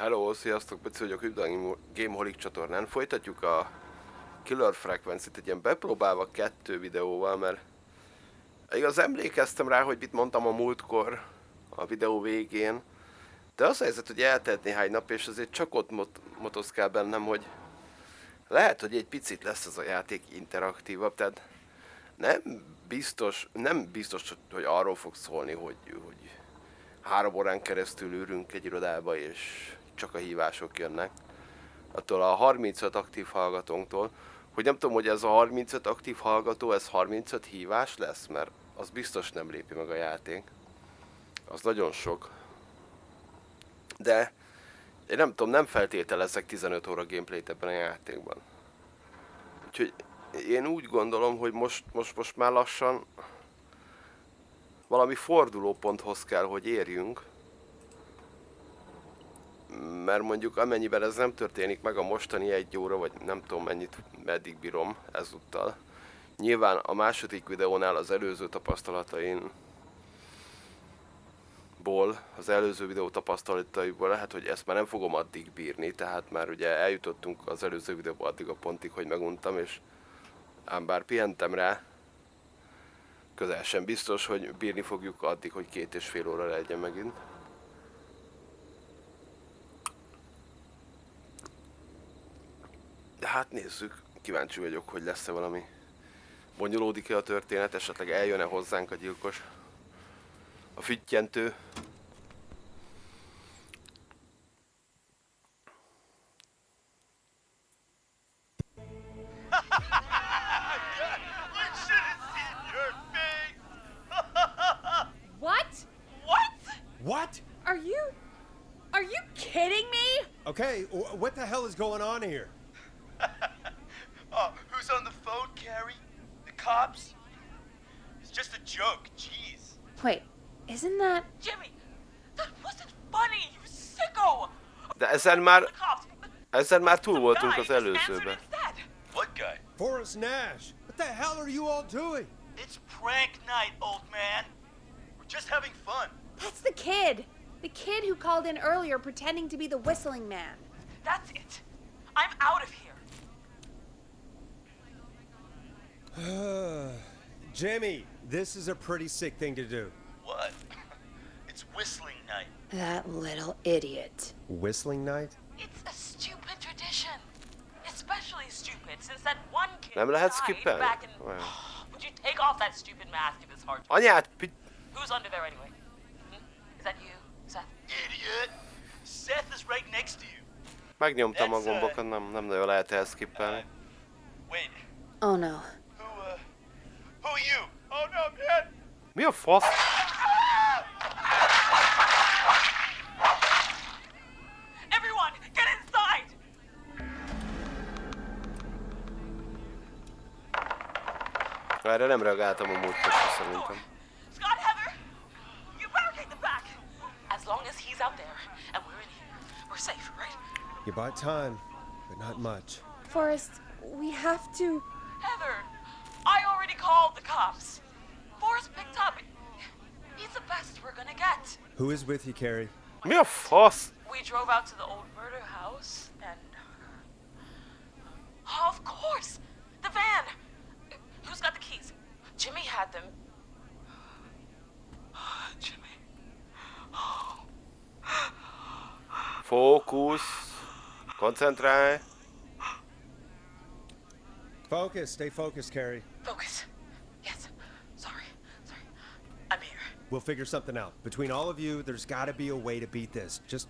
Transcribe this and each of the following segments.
Hello, sziasztok, Ps5 vagyok, üdv a Gameholic csatornán. Folytatjuk a Killer Frequency-t egy ilyen bepróbálva 2 videóval, mert igaz emlékeztem rá, hogy mit mondtam a múltkor a videó végén, de az a helyzet, hogy eltelt néhány nap, és azért csak ott motoszkál bennem, hogy lehet, hogy egy picit lesz ez a játék interaktívabb, tehát nem biztos, hogy arról fog szólni, hogy 3 órán keresztül ülünk egy irodába, és csak a hívások jönnek. Attól a 35 aktív hallgatónktól, hogy nem tudom, hogy ez a 35 aktív hallgató, ez 35 hívás lesz, mert az biztos nem lépi meg a játék. Az nagyon sok. De én nem tudom, nem feltételezek 15 óra gameplayt ebben a játékban. Úgyhogy én úgy gondolom, hogy most már lassan valami fordulóponthoz kell, hogy érjünk. Mert mondjuk amennyiben ez nem történik meg a mostani 1 óra, vagy nem tudom meddig bírom ezúttal. Nyilván a második videónál az előző tapasztalataimból, az előző videó tapasztalataiból lehet, hogy ezt már nem fogom addig bírni, tehát már ugye eljutottunk az előző videóban addig a pontig, hogy meguntam, és ám bár pihentem rá, közel sem biztos, hogy bírni fogjuk addig, hogy 2,5 óra legyen megint. De hát nézzük, kíváncsi vagyok, hogy lesz-e valami. Bonyolódik-e a történet, esetleg eljön-e hozzánk a gyilkos? A füttyentő. What? Are you kidding me? Okay, what the hell is going on here? Oh, who's on the phone, Carrie? The cops? It's just a joke, jeez. Wait, isn't that... Jimmy, that wasn't funny, you sicko! De ezzel már túl voltunk az előzőben. What guy? Forrest Nash. What the hell are you all doing? It's prank night, old man. We're just having fun. That's the kid! The kid who called in earlier pretending to be the whistling man. That's it. I'm out of here. Jimmy, this is a pretty sick thing to do. What? It's whistling night. That little idiot. Whistling night? It's a stupid tradition. Especially stupid since that one kid Nem lehet died skippelni? back in... Wow. Would you take off that stupid mask if it's hard to... Anyát! Who's under there anyway? Is that you, Seth? Idiot! Seth is right next to you. Megnyomtam a gombokat, nem nagyon lehet elskippelni. Wait, Oh no. who are you? Oh no, man! Mi a fasz? Everyone, get inside! Erre nem reagáltam a múltkor szerintem. Scott, Heather, you barricade the back. As long as he's out there and we're in here, we're safe, right? You bought time, but not much. Forrest, we have to... Heather, I already called the cops. Forrest picked up. He's the best we're gonna get. Who is with you, Carrie? Mi a fasz? We drove out to the old murder house and... Oh, of course! The van! Who's got the keys? Jimmy had them. Jimmy. Fókusz. Koncentrálj. Focus, stay focused, Carrie. Focus. Yes. Sorry. I'm here. We'll figure something out. Between all of you, there's gotta be a way to beat this. Just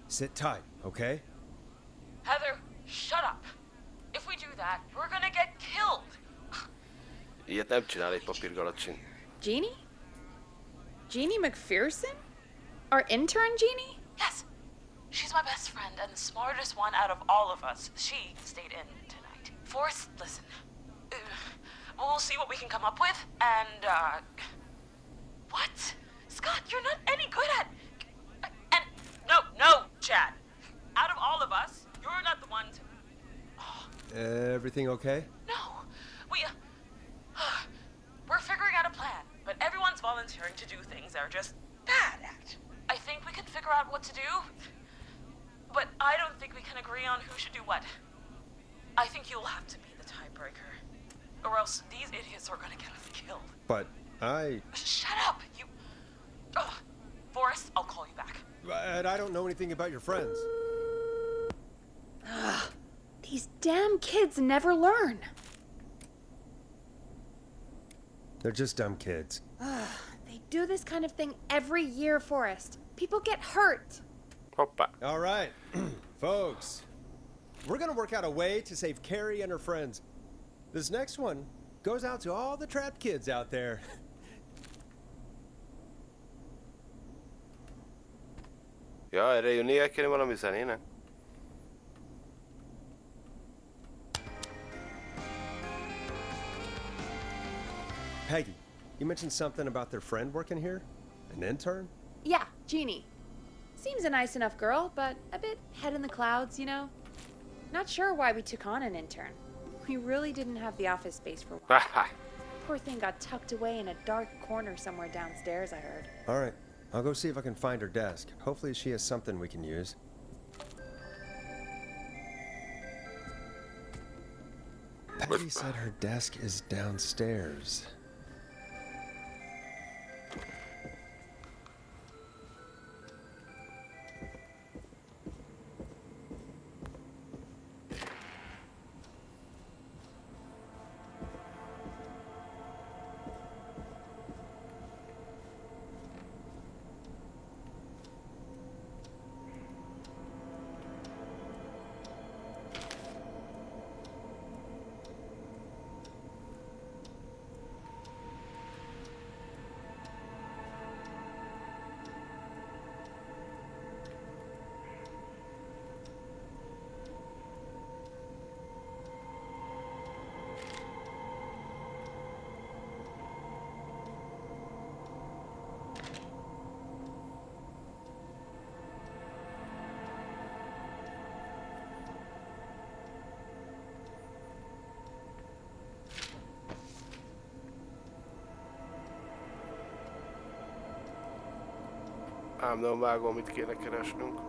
sit tight, okay? Heather, shut up. If we do that, we're gonna get killed. Ilyet nem csinál egy papírgalacsin. Jeannie? Jeannie McPherson? Our intern Jeannie? Yes. She's my best friend and the smartest one out of all of us. She stayed in tonight. Forrest, listen. We'll see what we can come up with, and, What? Scott, you're not any good at... And... No, Chad. Out of all of us, you're not the one to... Everything okay? No. We're figuring out a plan, but everyone's volunteering to do things they're just bad at. I think we can figure out what to do. But I don't think we can agree on who should do what. I think you'll have to be the tiebreaker. Or else these idiots are gonna get us killed. But I... Shut up! You... Ugh. Forrest, I'll call you back. But I don't know anything about your friends. Ugh. These damn kids never learn. They're just dumb kids. Ugh. They do this kind of thing every year, Forrest. People get hurt. Hoppá. All right, folks. We're gonna work out a way to save Carrie and her friends. This next one goes out to all the trapped kids out there. Ja, erre jönnie kéne valami zenének. Peggy, you mentioned something about their friend working here? An intern? Yeah, Jeannie. Seems a nice enough girl, but a bit head in the clouds, you know? Not sure why we took on an intern. We really didn't have the office space for one. Haha. Poor thing got tucked away in a dark corner somewhere downstairs, I heard. All right, I'll go see if I can find her desk. Hopefully she has something we can use. Peggy said her desk is downstairs. Ám nem vágom, mit kéne keresnünk.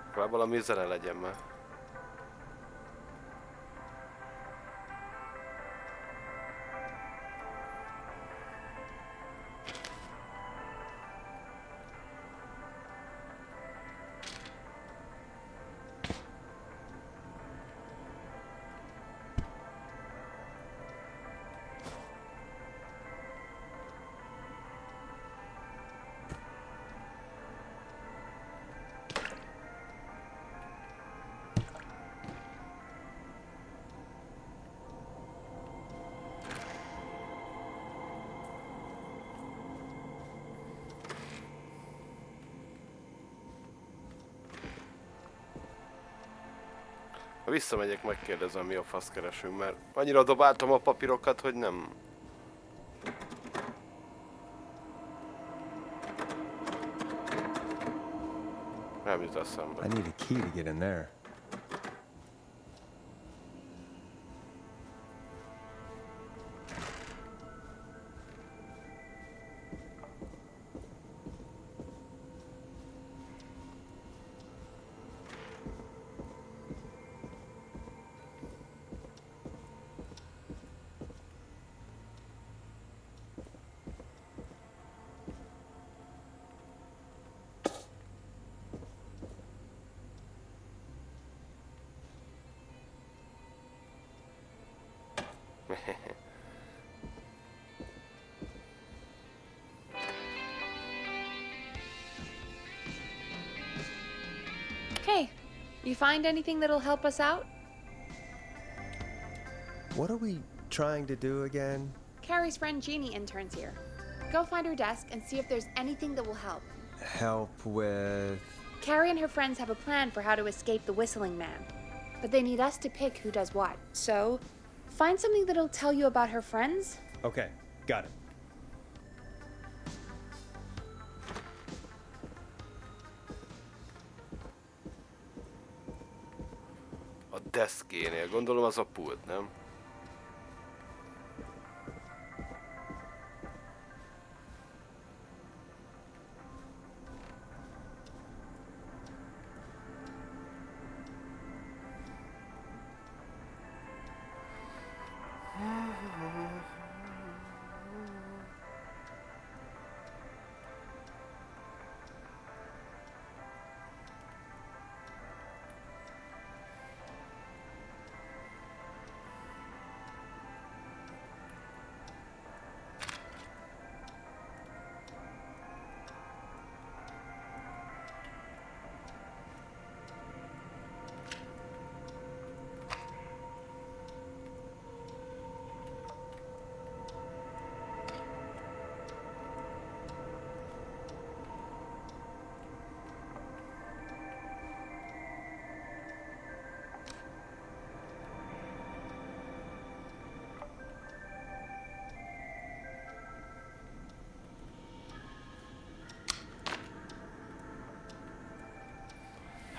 Akkor valami zene legyen már. Ha visszamegyek, megkérdezem, mi a fasz keresünk, mert annyira dobáltam a papírokat, hogy nem... Nem jut eszembe. I need a key to get in there. Hey, you find anything that'll help us out? What are we trying to do again? Carrie's friend Jeannie interns here. Go find her desk and see if there's anything that will help. Help with... Carrie and her friends have a plan for how to escape the Whistling Man, but they need us to pick who does what. So, find something that'll tell you about her friends. Okay, got it. deszkénél. Gondolom az a pult, nem?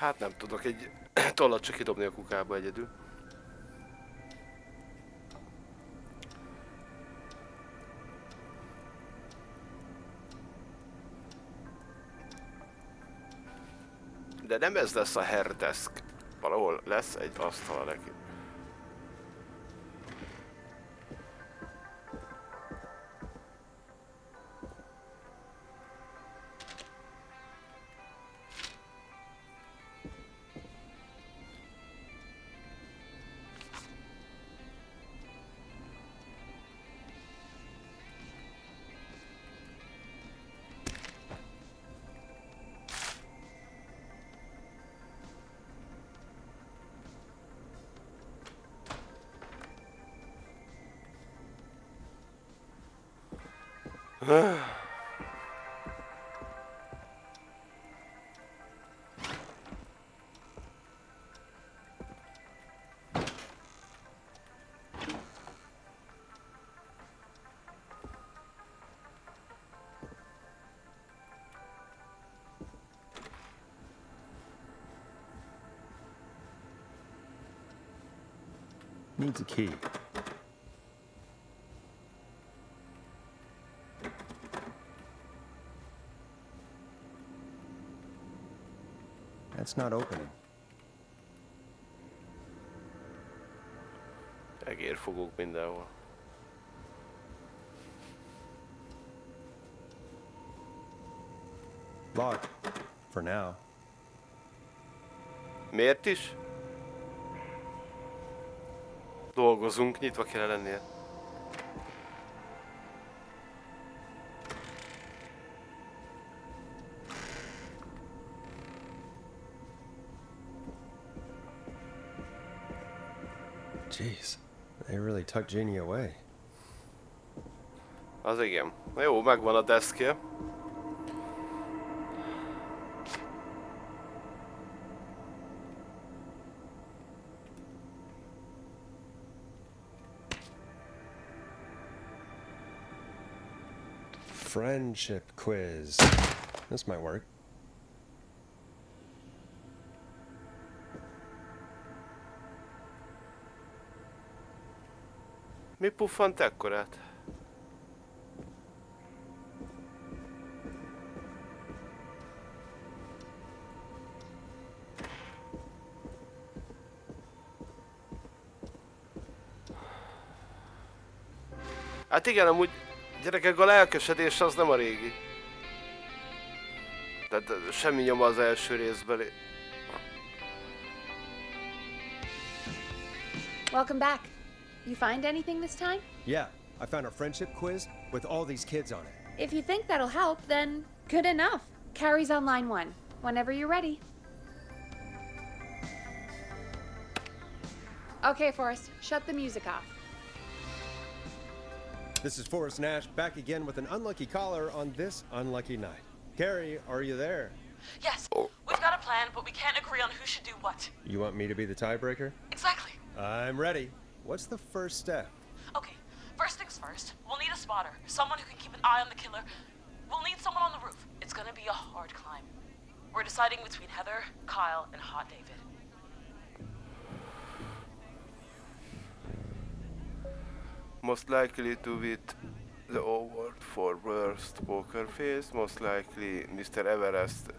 Hát nem tudok egy tollat csak kidobni a kukába egyedül. De nem ez lesz a herdeszk. Valahol lesz egy asztal neki. Needs a key. That's not opening. Egérfogók mindenhol. Locked. For now. Miért is? Dolgozunk, nyitva kell lennie. Jeez, they really tucked Jeannie away. Az igen. Na jó, megvan a deszkje. Friendship quiz. This might work. Mi puffant ekkorát? Hát igen, amúgy gyerekek, a lelkesedés az nem a régi. Tehát semmi nyoma az első részbeli. Welcome back. You find anything this time? Yeah, I found a friendship quiz with all these kids on it. If you think that'll help, then good enough. Carrie's on line 1. Whenever you're ready. Okay, Forrest, shut the music off. This is Forrest Nash back again with an unlucky caller on this unlucky night. Carrie, are you there? Yes, we've got a plan, but we can't agree on who should do what. You want me to be the tiebreaker? Exactly. I'm ready. What's the first step? Okay, first things first, we'll need a spotter, someone who can keep an eye on the killer. We'll need someone on the roof. It's gonna be a hard climb. We're deciding between Heather, Kyle, and Hot David. Most likely to with the award for worst poker face. Most likely Mr. Everest,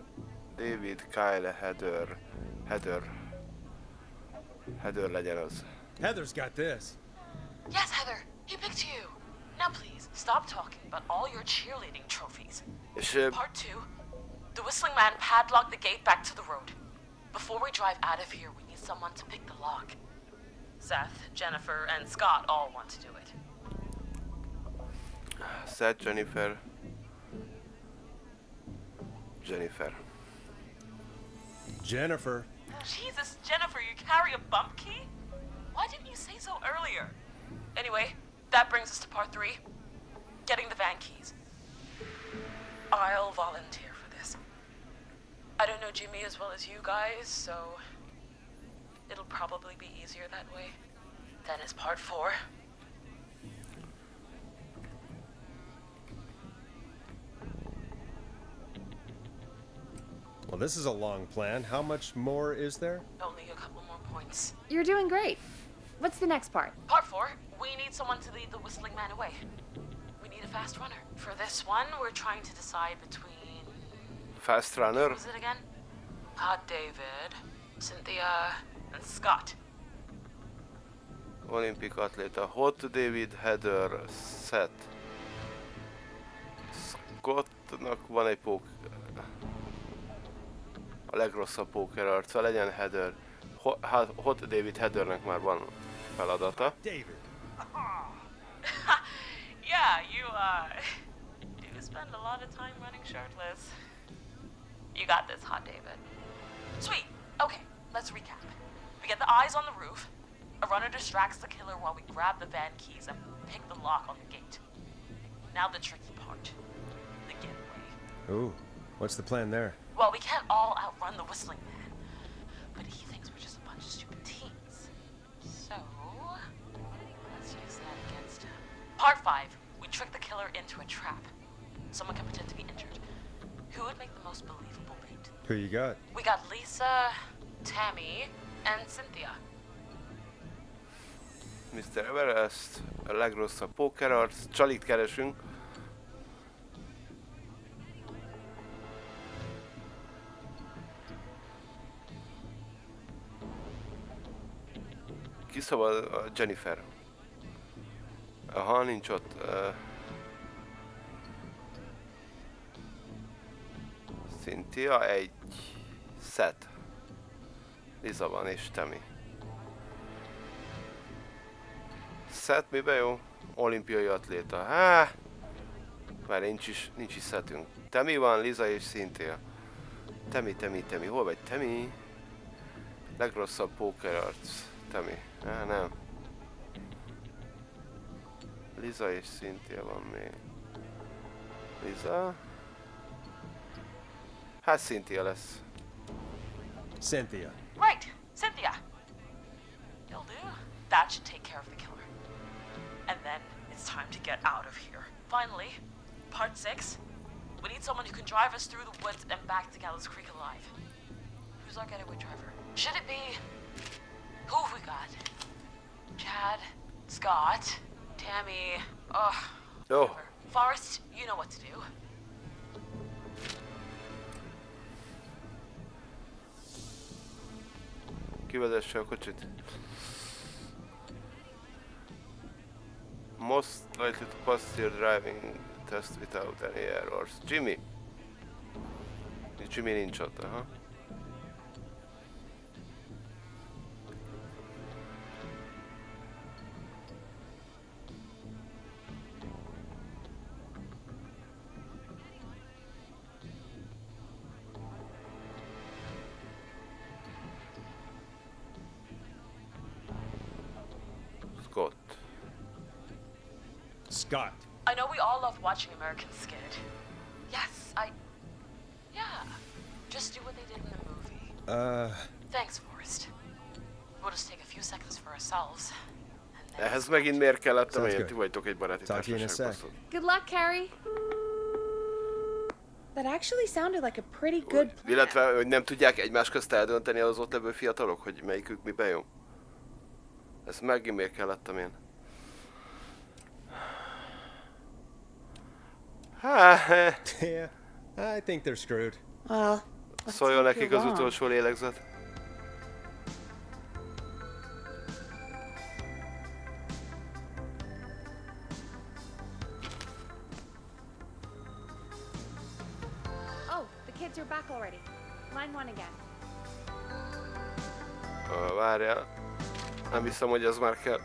David, Kyle, Heather legyen az. Heather's got this. Yes, Heather, he picked you. Now please, stop talking about all your cheerleading trophies. És Part 2. The Whistling Man padlocked the gate back to the road. Before we drive out of here, we need someone to pick the lock. Seth, Jennifer, and Scott all want to do it. Seth, Jennifer. Jennifer. Jesus, Jennifer, you carry a bump key? Why didn't you say so earlier? Anyway, that brings us to part 3. Getting the van keys. I'll volunteer for this. I don't know Jimmy as well as you guys, so it'll probably be easier that way. Then is part 4. Well, this is a long plan. How much more is there? Only a couple more points. You're doing great. What's the next part? Part 4, we need someone to lead the Whistling Man away. We need a fast runner. For this one, we're trying to decide between... Fast runner. Who was it again? Hot David, Cynthia, and Scott. Olympic atléta. Hot David, Heather, Seth. Scottnak van egy a legrosszabb póker arca, legyen Heather. Hot David Heathernek már van feladata. David. Yeah, you do spend a lot of time running shirtless. You got this, Hot David. Sweet. Okay, let's recap. We get the eyes on the roof. A runner distracts the killer while we grab the van keys and pick the lock on the gate. Now the tricky part. The getaway. Ooh, what's the plan there? Well, we can't all outrun the Whistling Man, but he thinks we're just a bunch of stupid teens. So, let's use that against him. Part 5, we trick the killer into a trap. Someone can pretend to be injured. Who would make the most believable bait? Who you got? We got Lisa, Tammy, and Cynthia. Mr. Everest, a legrosszabb pókerarc, csalit keresünk. Ki szabad? A Jennifer. Aha, nincs ott. Cynthia, egy Seth. Lisa van és Tammy. Seth miben jó? Olimpiai atléta. Há! Már nincs is Sethünk. Tammy van, Lisa és Cynthia. Tammy. Hol vagy Tammy? Legrosszabb pókerarc. Tammy. Nem. Lisa és Cynthia van még. Lisa? Hát Cynthia lesz. Cynthia. Right, Cynthia. You'll do. That should take care of the killer. And then it's time to get out of here. Finally, part 6. We need someone who can drive us through the woods and back to Gallows Creek alive. Who's our getaway driver? Should it be... Who have we got? Chad, Scott, Tammy, whatever. Forrest, you know what to do. Kivezesse a kocsit. Most likely to pass your driving test without any errors. Jimmy nincs ott, aha. Scott. I know we all love watching Americans skid. Yes, yeah. Just do what they did in the movie. Thanks, Forrest. We'll just take a few seconds for ourselves. And then... Ehhez megint miért kellett, Sounds amelyet good. ti vagytok egy baráti Talk to you in a társaságban. sec. Good luck, Carrie. That actually sounded like a pretty good plan. Illetve, hogy nem tudják egymás közt eldönteni az ott levő fiatalok, hogy melyikük miben jó. Ez megint miért kellett, amilyen. Yeah, I think they're screwed. Well, let's Szóljon hope nekik you're az wrong. utolsó lélegzet. Oh, the kids are back already. Line one again. Várjál. Nem hiszem, hogy ez már kell.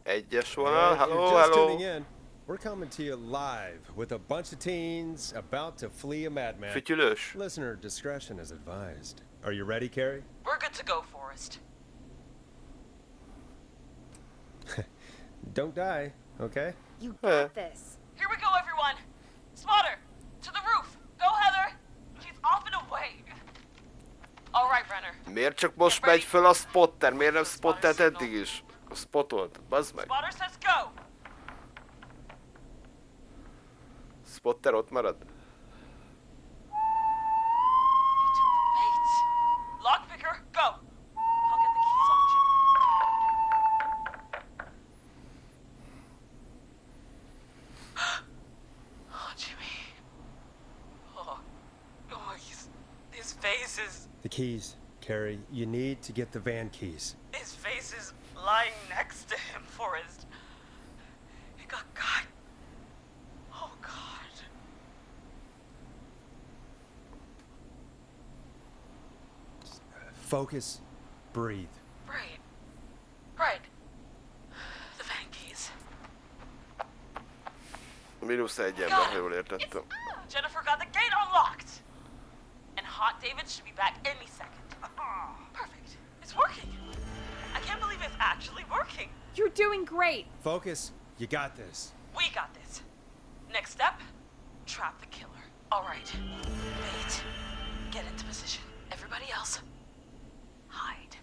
Egyes vonal. If you're Hello, just hello. tuning in, we're coming to you live with a bunch of teens about to flee a madman. Fütyülős. Listener discretion is advised. Are you ready, Carrie? We're good to go, Forrest. Don't die, okay? You got this. Here we go, everyone. Spotter, to the roof. Go, Heather. She's off and away. All right, Renner. Miért csak most megy föl a spotter? Miért nem spottert eddig is? A spotolt, bazd meg. Spotter says go. Spotter ott marad? He took the bait. Lockpicker, go. I'll get the keys off Jimmy. Oh, Jimmy. Oh, his face is... The keys, Carrie. You need to get the van keys. His face is lying next to him, Forrest. He got caught. Oh, God. Focus. Breathe. Right. Right. The van keys. Mínusz egy ember, ha jól értettem. Jennifer got the gate unlocked. And Hot David should be back any second. Perfect. It's working. I can't believe it's actually working. You're doing great. Focus. You got this. We got this. Next step, trap the killer. All right. Wait. Get into position. Everybody else, hide.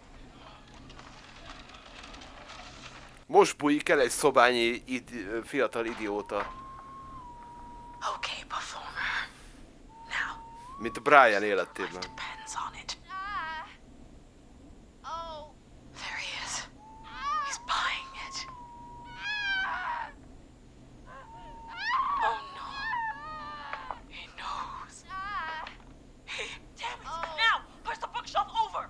Most bújik el egy szobányi fiatal idióta. Okay, performer. Now, Mint Brian life életében. depends on it. Oh. There he is. He's buying it. Oh no. He knows. Hey, damn it. Now, push the bookshelf over.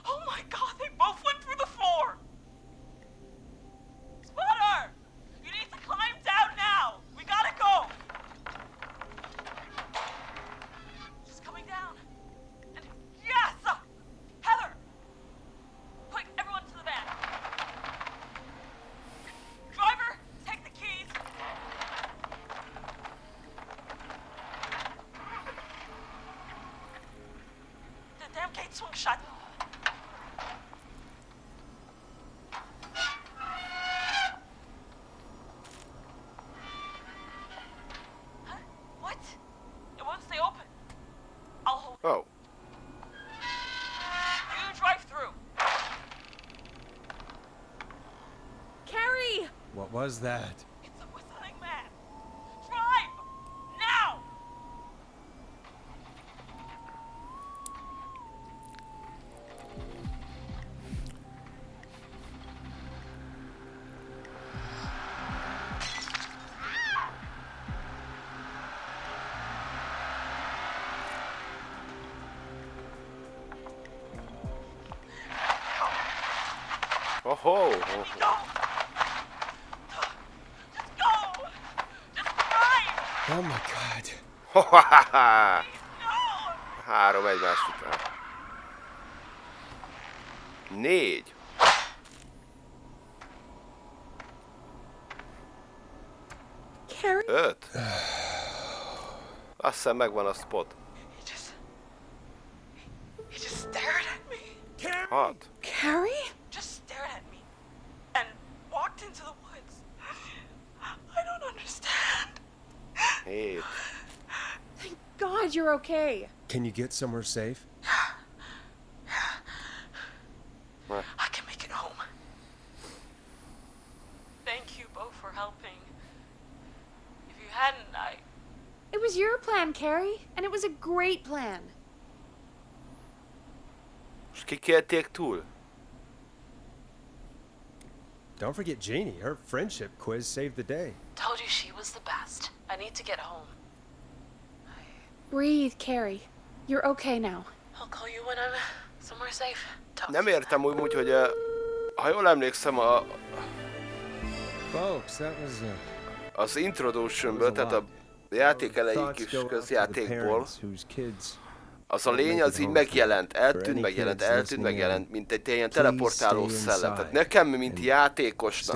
Oh my God, they both went through the floor. Spotter! You need to climb down now. We gotta go. She's coming down. And yes! Heather! Quick, everyone to the van. Driver, take the keys. The damn gate swung shut. Huh? What? It won't stay open. I'll hold it. Oh. You drive through. Carrie! What was that? It's a whistling man. Drive! Now! Oh ho! Go! Just go! Just drive! Oh my God. Hohaha! No! 3 egymást után. 4. Carrie? 5. Azt hiszem megvan a spot. He just stared at me. 6. Carrie? Just stared at me. And walked into the woods. I don't understand. 7. Thank God you're okay. Can you get somewhere safe? I can make it home. Thank you both for helping. If you hadn't, It was your plan, Carrie, and it was a great plan. És kikélték túl? Don't forget Jeannie. Her friendship quiz saved the day. Told you she was the best. I need to get home. Breathe, Carrie. You're okay now. I'll call you when I'm somewhere safe. Talk Nem to you értem úgy, hogy ha jól emlékszem, Folks, that was az Introduction-ből, tehát a játék elejé kis közjátékból, az a lény az így megjelent, eltűnt, mint egy ilyen teleportáló szellem. Tehát nekem, mint játékosnak,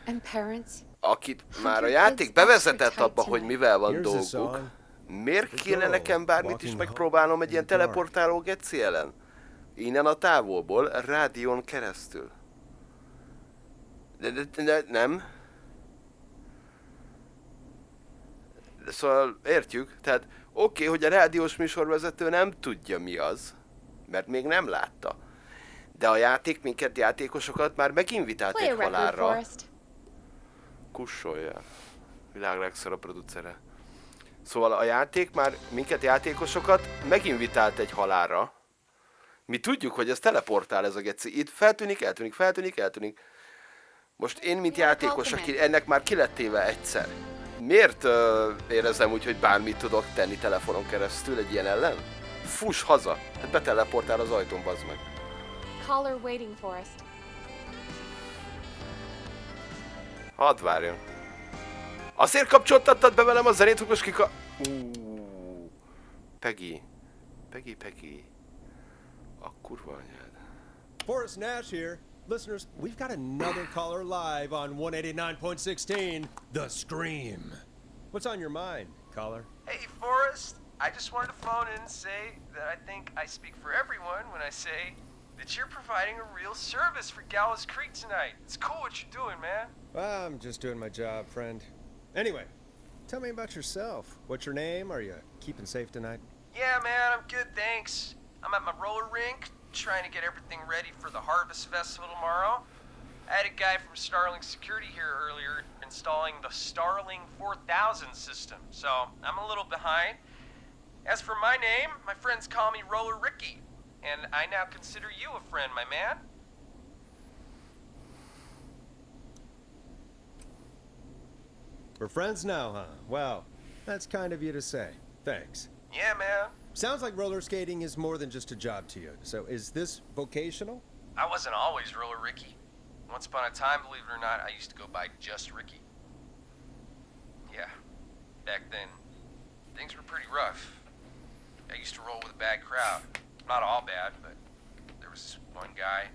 And parents? akit már a játék bevezetett abba, hogy mivel van dolguk, miért kéne nekem bármit is megpróbálnom egy ilyen teleportáló geci ellen? Innen a távolból, rádión keresztül. De nem. De szóval értjük, tehát oké, hogy a rádiós műsorvezető nem tudja mi az, mert még nem látta. De a játék minket játékosokat már meginvitált Play a egy record, halálra. Forrest. Kussolja. Világ legszarabb producere. Szóval a játék már minket játékosokat meginvitált egy halálra. Mi tudjuk, hogy ez teleportál ez a geci. Itt eltűnik. Most én, mint játékos, aki ennek már ki lett téve egyszer. Miért érezem úgy, hogy bármit tudok tenni telefonon keresztül egy ilyen ellen? Fuss haza! Hát beteleportál az ajtón, bazd meg. Caller waiting, Forrest. Hadd várjon. Azért kapcsoltattad be velem a zenét, hogy most Peggy. A kurva anyád. Forrest Nash here. Listeners, we've got another caller live on 189.16, The Scream. What's on your mind, caller? Hey, Forrest. I just wanted to phone in and say that I think I speak for everyone when I say that you're providing a real service for Gallows Creek tonight. It's cool what you're doing, man. Well, I'm just doing my job, friend. Anyway, tell me about yourself. What's your name? Are you keeping safe tonight? Yeah, man, I'm good, thanks. I'm at my roller rink, trying to get everything ready for the Harvest Festival tomorrow. I had a guy from Starling Security here earlier installing the Starling 4000 system, so I'm a little behind. As for my name, my friends call me Roller Ricky, and I now consider you a friend, my man. We're friends now, huh? Well, that's kind of you to say. Thanks. Yeah, man. Sounds like roller skating is more than just a job to you. So is this vocational? I wasn't always Roller Ricky. Once upon a time, believe it or not, I used to go by just Ricky. Yeah, back then, things were pretty rough. I used to roll with a bad crowd. Not all bad, but there was this one guy.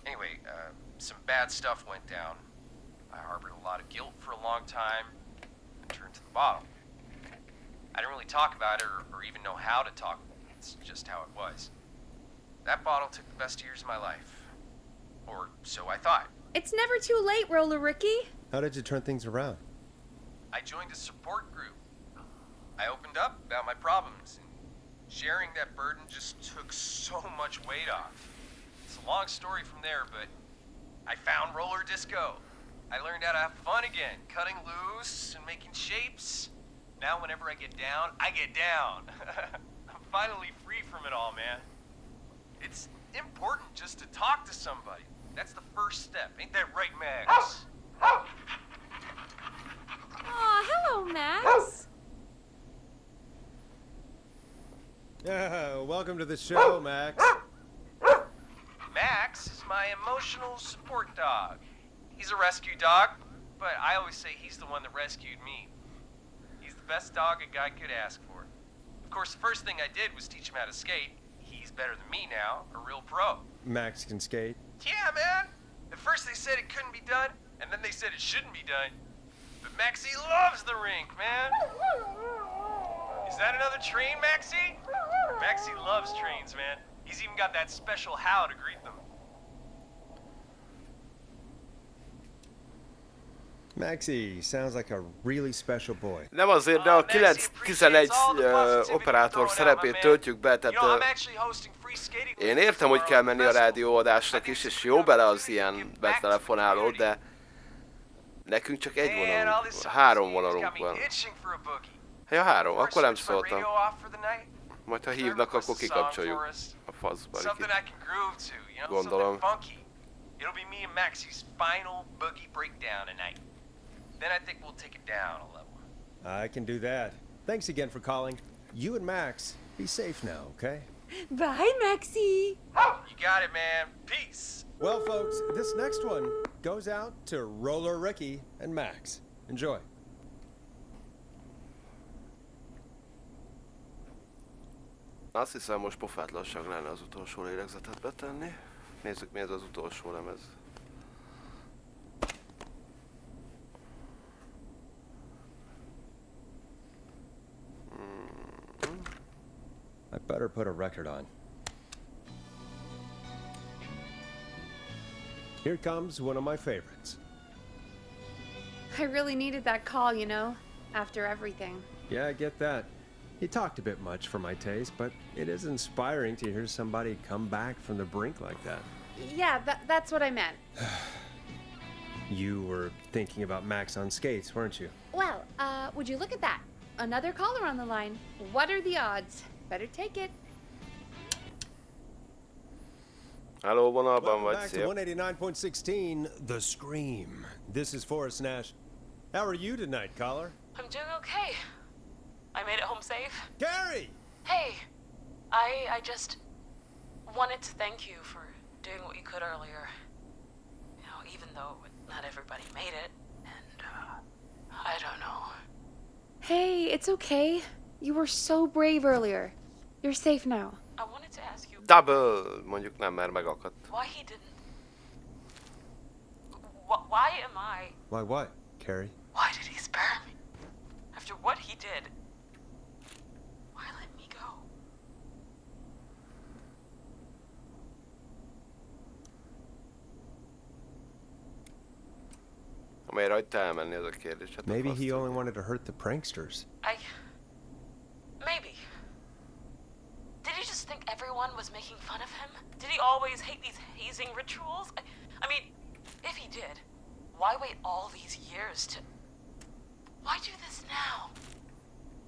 Anyway, some bad stuff went down. I harbored a lot of guilt for a long time and turned to the bottle. I didn't really talk about it or even know how to talk. It's just how it was. That bottle took the best years of my life. Or so I thought. It's never too late, Roller Ricky. How did you turn things around? I joined a support group. I opened up about my problems, and sharing that burden just took so much weight off. It's a long story from there, but I found roller disco. I learned how to have fun again, cutting loose and making shapes. Now whenever I get down, I get down. I'm finally free from it all, man. It's important just to talk to somebody. That's the first step. Ain't that right, Max? Aw, hello, Max. Welcome to the show, Max. Max is my emotional support dog. He's a rescue dog, but I always say he's the one that rescued me. He's the best dog a guy could ask for. Of course, the first thing I did was teach him how to skate. He's better than me now, a real pro. Max can skate. Yeah, man. At first they said it couldn't be done, and then they said it shouldn't be done. But Maxie loves the rink, man. Is that another train, Maxie? Maxie loves trains, man. He's even got that special how to greet them. Maxie sounds like a really special boy. Nem azért, de a 9-11 operátor szerepét töltjük be, tehát én értem, hogy kell menni a rádióadásnak is, és jó bele az ilyen betelefonáló, de nekünk csak egy vonalunk van, 3 vonalunk van. Ja, 3, Before I akkor nem switch my radio szóltam. off for the night, Majd ha can I hívnak, request akkor a song kikapcsoljuk for us? a faszba. Something I can groove to, you know, Gondolom. something funky. It'll be me and Maxie's final boogie breakdown tonight. Then I think we'll take it down a level. I can do that. Thanks again for calling. You and Max, be safe now, okay? Bye, Maxie. You got it, man. Peace. Well, folks, this next one goes out to Roller Ricky and Max. Enjoy. Azt hiszem, most pofátlanság lenne az utolsó lélegzetet betenni. Nézzük, mi ez az utolsó lemez. I better put a record on. Here comes one of my favorites. I really needed that call, you know, after everything. Yeah, I get that. He talked a bit much for my taste, but it is inspiring to hear somebody come back from the brink like that. Yeah, that's what I meant. You were thinking about Max on skates, weren't you? Well, would you look at that? Another caller on the line. What are the odds? Better take it. Halló, vonalban Welcome vagy, back to szép. 189.16, The Scream. This is Forrest Nash. How are you tonight, caller? I'm doing okay. I made it home safe. Gary! Hey, I just wanted to thank you for doing what you could earlier. You know, even though not everybody made it, and I don't know. Hey, it's okay. You were so brave earlier. You're safe now. I wanted to ask you Double! Mondjuk nem, mert megakadt. why he didn't. Why am I? Why what, Carrie? Why did he spare me? After what he did, why let me go? Amelyre hagyta elmenni, ez a kérdés. Hát a Maybe fasz he only tudja. wanted to hurt the pranksters. Maybe. Did he just think everyone was making fun of him? Did he always hate these hazing rituals? I mean, if he did, why wait all these years to... Why do this now?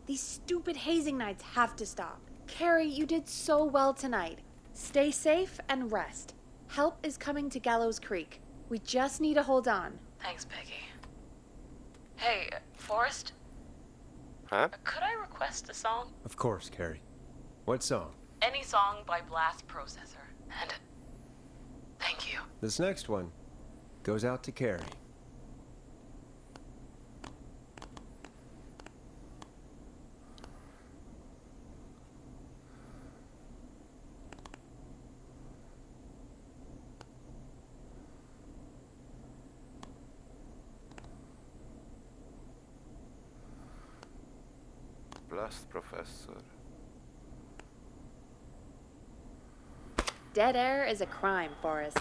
These stupid hazing nights have to stop. Carrie, you did so well tonight. Stay safe and rest. Help is coming to Gallows Creek. We just need to hold on. Thanks, Peggy. Hey, Forrest, Huh? could I request a song? Of course, Carrie. What song? Any song by Blast Processor. And thank you. This next one goes out to Carrie. Blast Professor. Dead air is a crime, Forrest.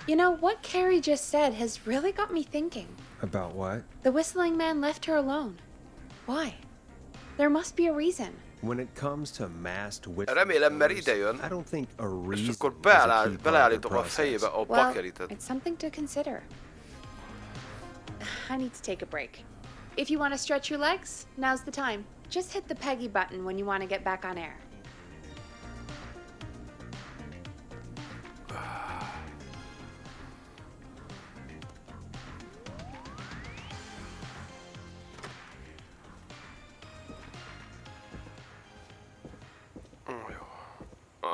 You know, what Carrie just said has really got me thinking. About what? The whistling man left her alone. Why? There must be a reason. When it comes to masked witch Remélem, mert killers, ide jön. I don't think a És reason akkor is a key part of the beleállítom a process. fejébe a Well, bakeritet. it's something to consider. I need to take a break. If you want to stretch your legs, now's the time. Just hit the Peggy button when you want to get back on air.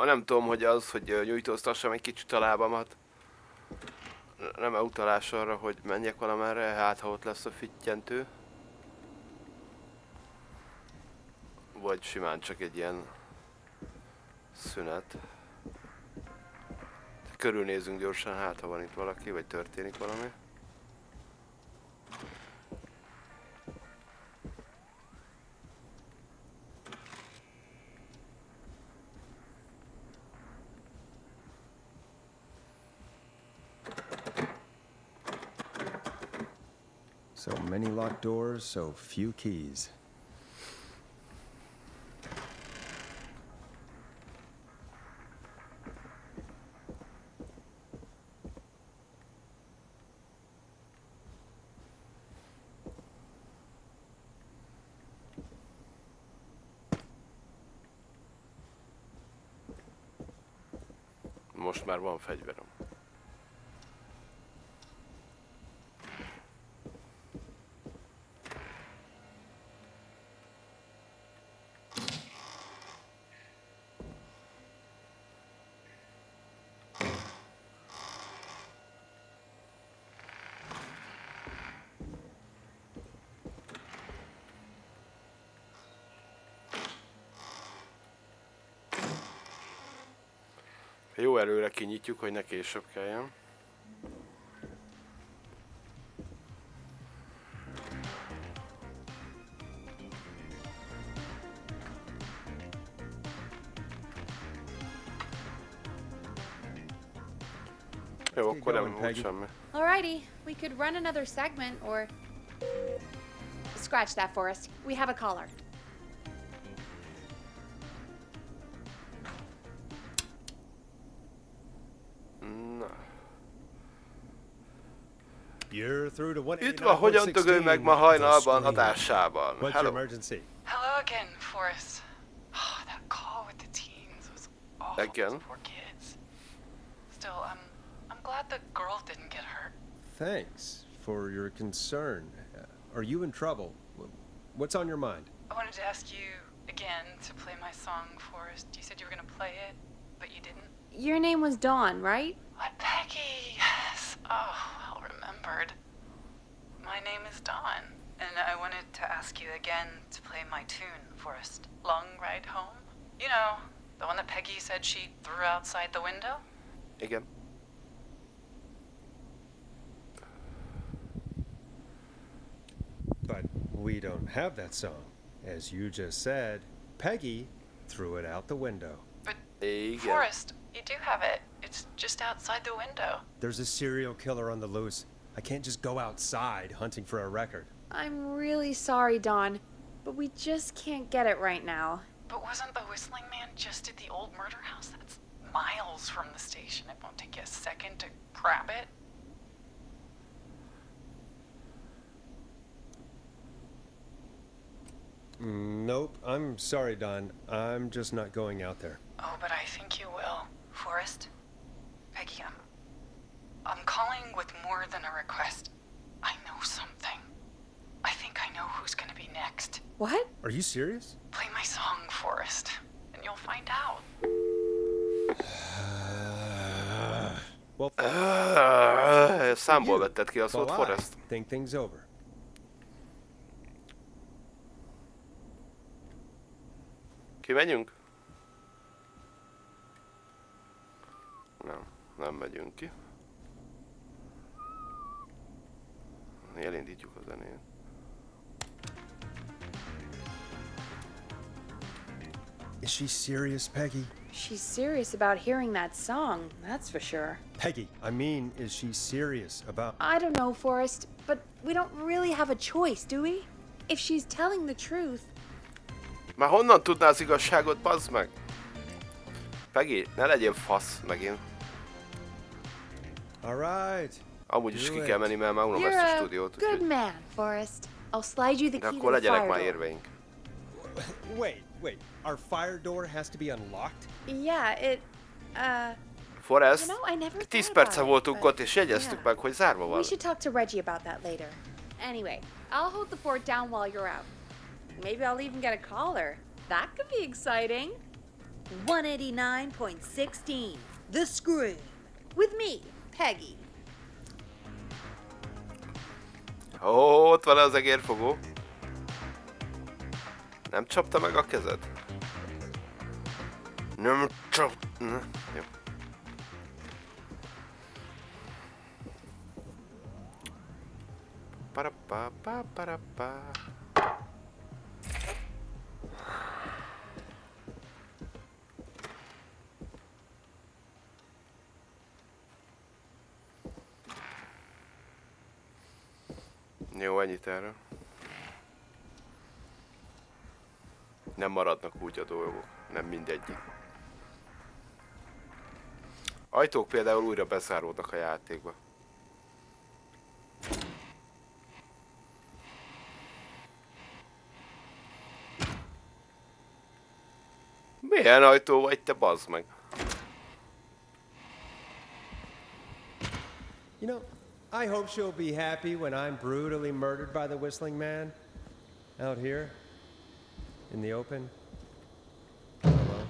Nem tudom, hogy az, hogy nyújtóztassam egy kicsit a lábamat. Nem-e utalás arra, hogy menjek valamerre, hát ha ott lesz a fittyentő. Vagy simán csak egy ilyen szünet. Körülnézünk gyorsan, hát ha van itt valaki, vagy történik valami. So many locked doors, so few keys. most már van fegyverem. Jó, előre kinyitjuk, hogy ne később kelljen. Jó, akkor nem volt semmi. Alrighty, we could run another segment or. Scratch that, Forrest. We have a caller. You're through to Itt van, hogyan dögölj meg ma hajnalban adásában. What's your Hello. emergency? Hello again, Forrest. Oh, that call with the teens was awful. Again? Those poor kids. Still, I'm glad the girl didn't get hurt. Thanks for your concern. Are you in trouble? What's on your mind? I wanted to ask you again to play my song, Forrest. You said you were gonna play it, but you didn't. Your name was Dawn, right? What, Peggy? Yes. Oh, well remembered. My name is Dawn, and I wanted to ask you again to play my tune, Forrest. Long Ride Home? You know, the one that Peggy said she threw outside the window? Igen. But we don't have that song. As you just said, Peggy threw it out the window. But, Igen. Forrest, you do have it. It's just outside the window. There's a serial killer on the loose. I can't just go outside hunting for a record. I'm really sorry, Dawn, but we just can't get it right now. But wasn't the Whistling Man just at the old murder house? That's miles from the station. It won't take you a second to grab it. Nope, I'm sorry, Don. I'm just not going out there. Oh, but I think you will. Forrest? Peggy, I'm calling with more than a request. I know something. I think I know who's gonna be next. What? Are you serious? Play my song, Forrest, and you'll find out. Well, Számból vetted ki a szót, I Forrest. think things over. Kimegyünk? Nem megyünk ki. Elindítjuk a zenét. Is she serious, Peggy? She's serious about hearing that song, that's for sure. Peggy, I mean, is she serious about... I don't know, Forrest, but we don't really have a choice, do we? If she's telling the truth. Már honnan tudná az igazságot, bazd meg? Peggy, ne legyél fasz megint. All right. Amúgy is Do ki it. kell menni, mert már unom ezt You're a a stúdiót. good úgyhogy- man, Forrest. I'll slide you the De key to akkor the legyenek fire már door. érveink. Wait. Our fire door has to be unlocked? Yeah, it, Forrest, you know, I never 10 thought perce about it, voltunk but ott, és jegyeztük yeah. meg, hogy zárva van. We should talk to Reggie about that later. Anyway, I'll hold the fort down while you're out. Maybe I'll even get a caller. That could be exciting. 189.16, The Scream. With me, Peggy. Ó, ott van az egérfogó. Nem csapta meg a kezed? Nem csap... Jó. Parapá. Jó, ennyit erről. Nem maradnak úgy a dolgok, nem mindegyik. Ajtók például újra bezáródnak a játékba. Milyen ajtó vagy te, bazd meg? You know, I hope she'll be happy when I'm brutally murdered by the Whistling Man. Out here. In the open. Alone.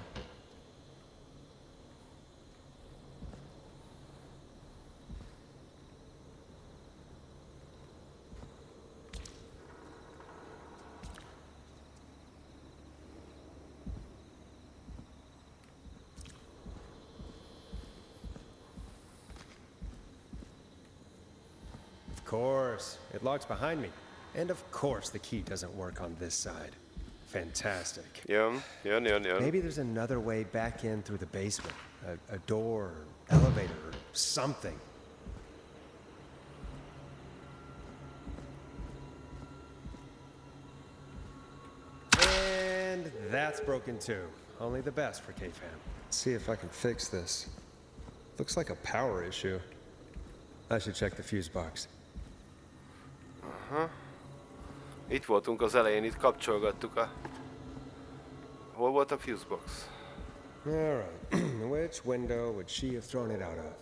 Of course, it locks behind me. And of course the key doesn't work on this side. Fantastic. Jön. Maybe there's another way back in through the basement. A door, or elevator, or something. And that's broken too. Only the best for K-Fam. Let's see if I can fix this. Looks like a power issue. I should check the fuse box. Itt voltunk az elején, itt kapcsolgattuk a... Hol volt a fuse box? All right. Which window would she have thrown it out of?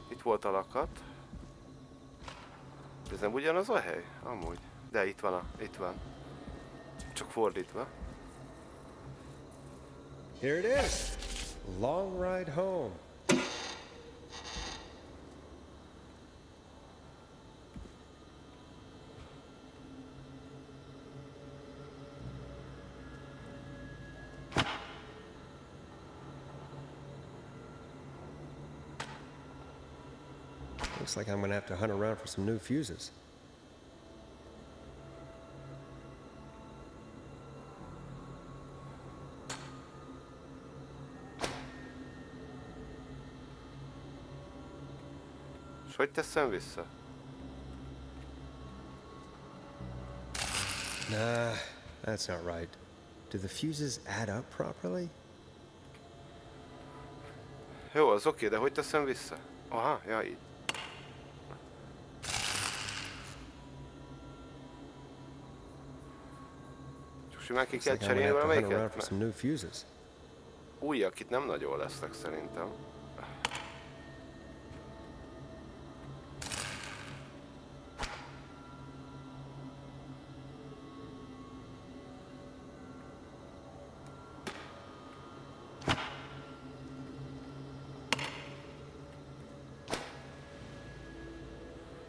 Itt volt a lakat. Ez nem ugyanaz a hely? Amúgy. De itt van, itt van. Csak fordítva. Here it is. Long ride home. Looks like I'm gonna have to hunt around for some new fuses. És hogy teszem vissza? Nah, that's not right. Do the fuses add up properly? Jó, az oké, de hogy teszem vissza? Aha, ja, így. Csak simán ki Looks kell like I'm gonna cserélni have to hunt around valamelyiket? for some new fuses. Újak itt nem nagyon lesznek szerintem.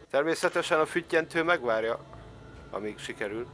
Természetesen a füttyentő megvárja, amíg sikerül.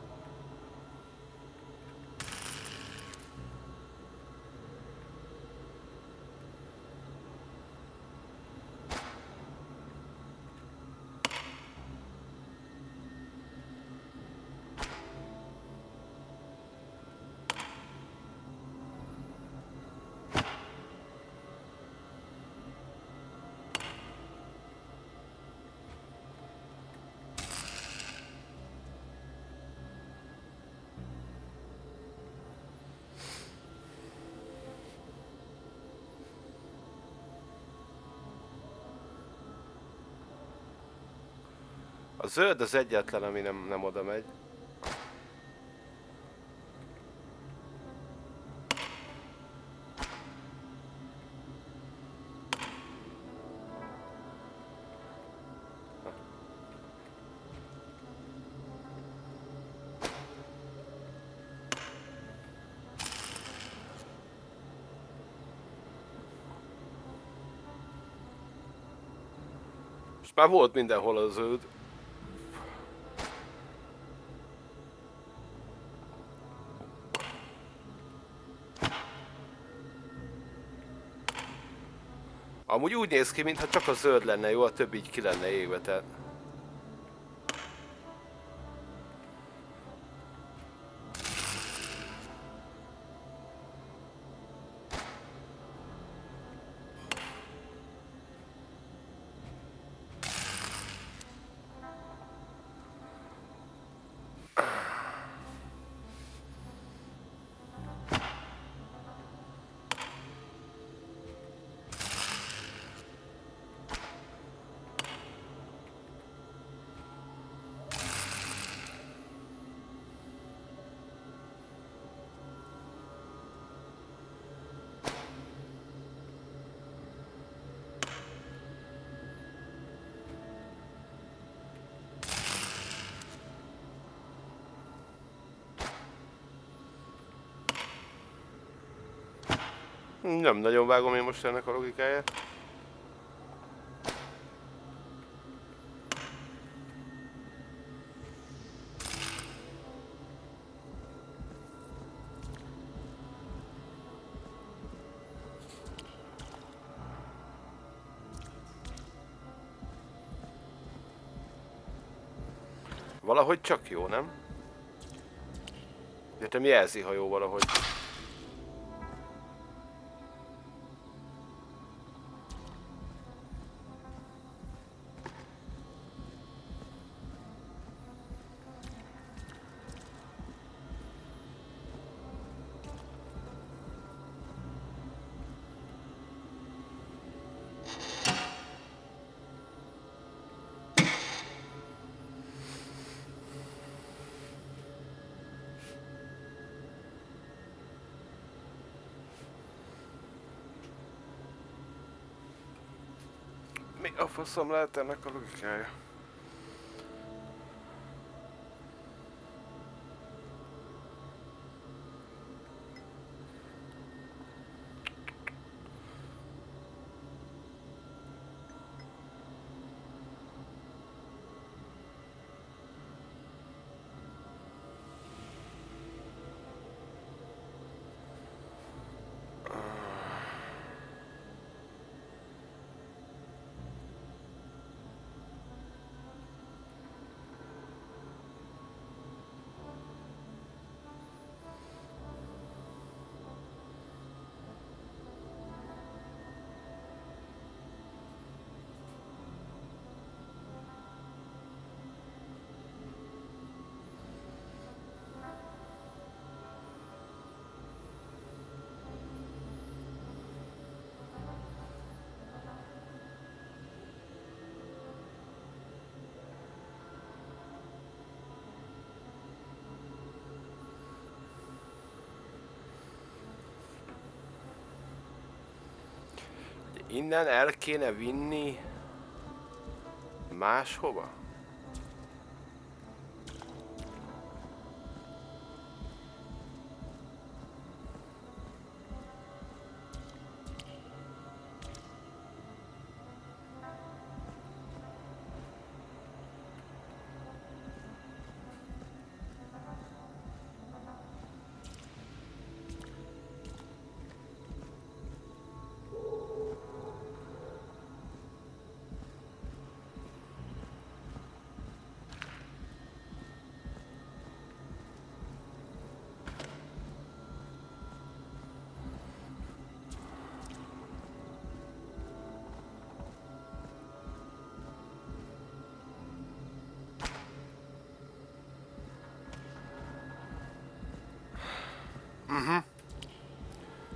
A zöld az egyetlen, ami nem oda megy. És már volt mindenhol a zöld. Amúgy úgy néz ki, mintha csak a zöld lenne jó, a többi így ki lenne égve, tehát... Nem nagyon vágom én most ennek a logikáját. Valahogy csak jó, nem? Értem, jelzi, ha jó valahogy. Mi a faszom lehet ennek a logikája? Innen el kéne vinni máshova?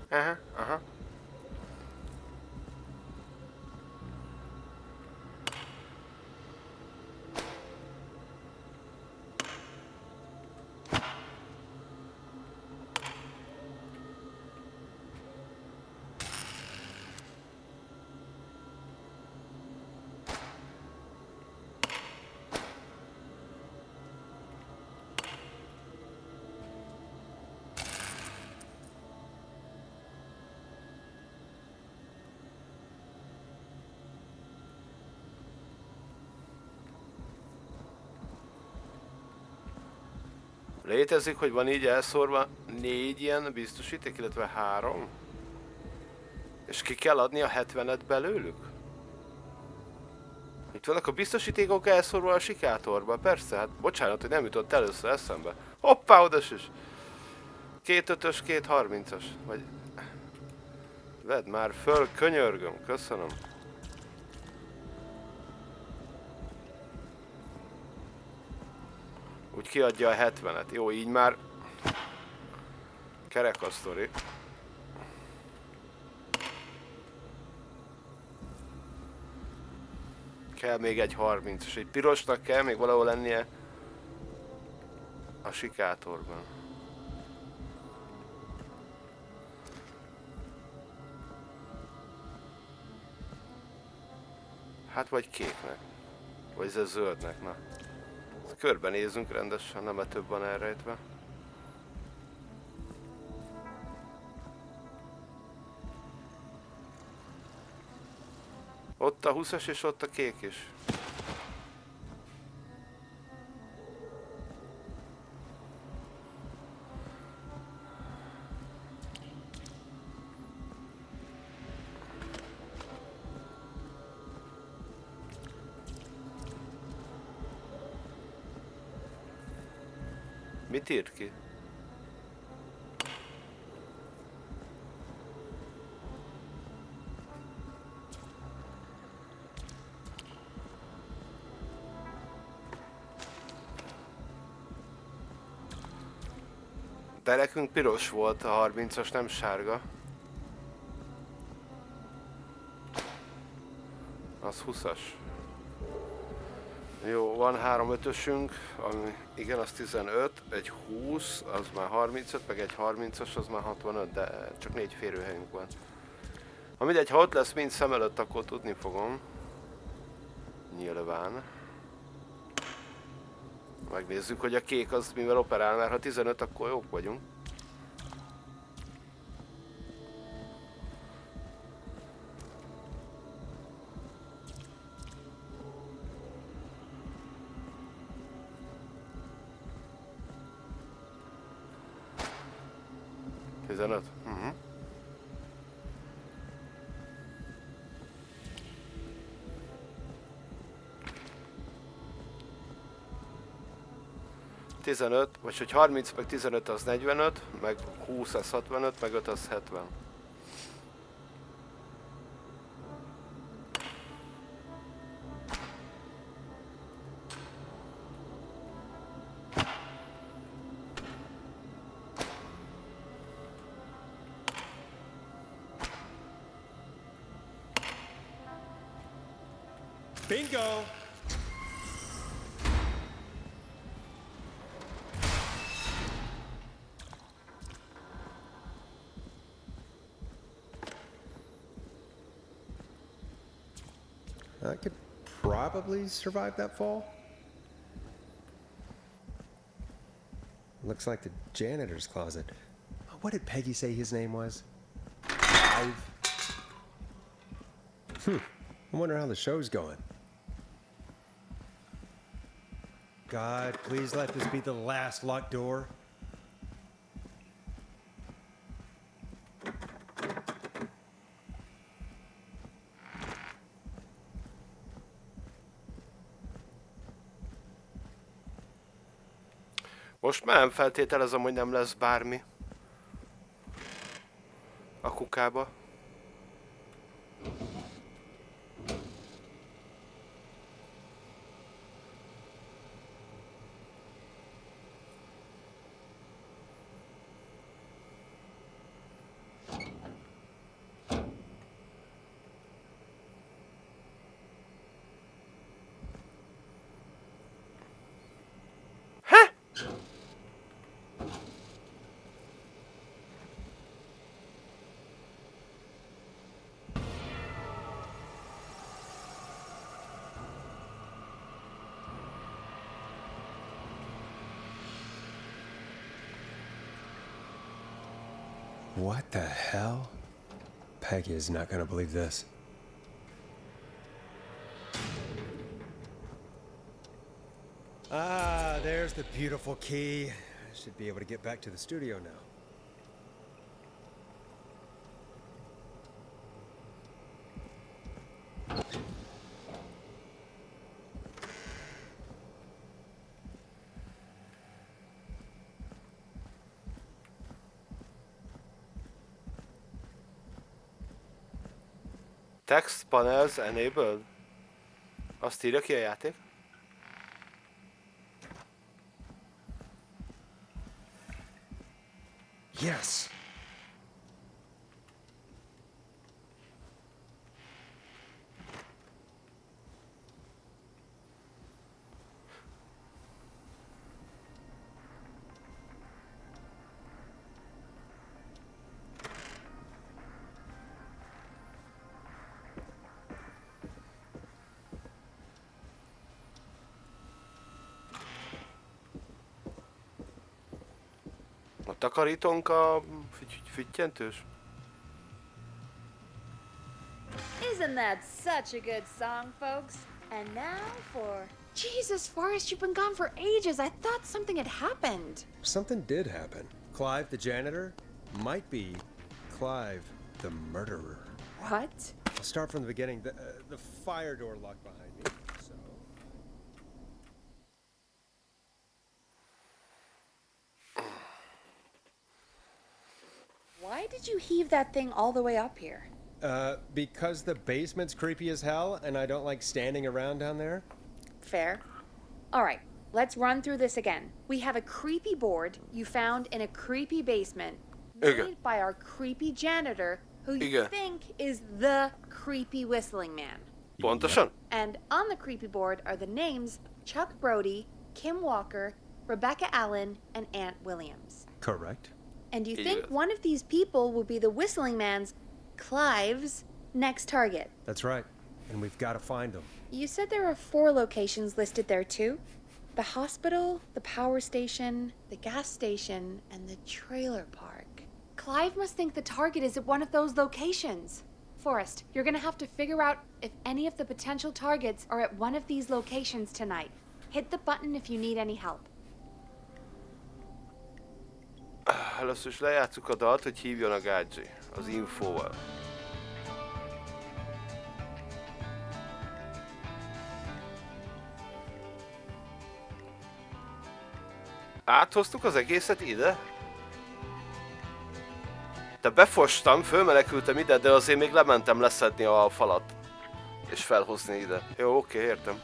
Aha, aha. Létezik, hogy van így elszórva 4 ilyen biztosíték, illetve 3? És ki kell adni a 70-et belőlük? Itt vannak a biztosítékok elszórva a sikátorba, persze, hát bocsánat, hogy nem jutott először eszembe. Hoppá, odasüss! 2 5-ös, 2 30-as, vagy... Vedd már föl, könyörgöm, köszönöm. Úgy kiadja a 70-et. Jó, így már kerek a sztori. Kell még egy 30, és egy pirosnak kell még valahol lennie a sikátorban. Hát vagy kéknek. Vagy ez zöldnek, na. Körbenézünk rendesen, nem több van elrejtve. Ott a 20-as és ott a kék is. Mit írt ki? De nekünk piros volt a 30-as, nem sárga. Az 20-as. Jó, van 3 ötösünk, ami igen, az 15, egy 20, az már 35, meg egy 30-as, az már 65, de csak 4 férőhelyünk van. Ha mindegy, ha ott lesz mind szem előtt, akkor tudni fogom. Nyilván. Megnézzük, hogy a kék az mivel operál, mert ha 15, akkor jók vagyunk. Uh-huh. 15, vagy hogy 30 meg 15 az 45, meg 20 az 65, meg 5 az 70. Bingo! I could probably survive that fall. Looks like the janitor's closet. What did Peggy say his name was? Clive? I wonder how the show's going. God, please let this be the last locked door. Most már nem feltételezem, hogy nem lesz bármi a kukába. What the hell? Peggy is not gonna believe this. Ah, there's the beautiful key. I should be able to get back to the studio now. Text panels enabled. Azt írja ki a játék? Yes. A takarítónk a füttyentős? Isn't that such a good song, folks? And now for... Jesus, Forrest, you've been gone for ages. I thought something had happened. Something did happen. Clive, the janitor, might be Clive, the murderer. What? I'll start from the beginning. The fire door locked behind me, so... Why did you heave that thing all the way up here? Because the basement's creepy as hell, and I don't like standing around down there. Fair. All right, let's run through this again. We have a creepy board you found in a creepy basement made by our creepy janitor, who you think is the creepy whistling man. Pontosan? And on the creepy board are the names Chuck Brody, Kim Walker, Rebecca Allen, and Aunt Williams. Correct. And you think one of these people will be the whistling man's, Clive's, next target. That's right. And we've got to find them. You said there are 4 locations listed there too? The hospital, the power station, the gas station, and the trailer park. Clive must think the target is at one of those locations. Forrest, you're gonna have to figure out if any of the potential targets are at one of these locations tonight. Hit the button if you need any help. Először is lejátszuk a dalt, hogy hívjon a Gadzsi az infóval. Áthoztuk az egészet ide? De befostam, fölmenekültem ide, de azért még lementem leszedni a falat. És felhozni ide. Jó, oké, értem.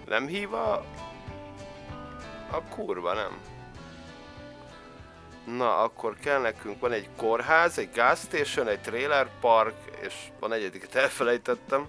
Nem hív a kurva, nem. Na, akkor kell nekünk, van egy kórház, egy gas station, egy trailer park, és van egyediket elfelejtettem.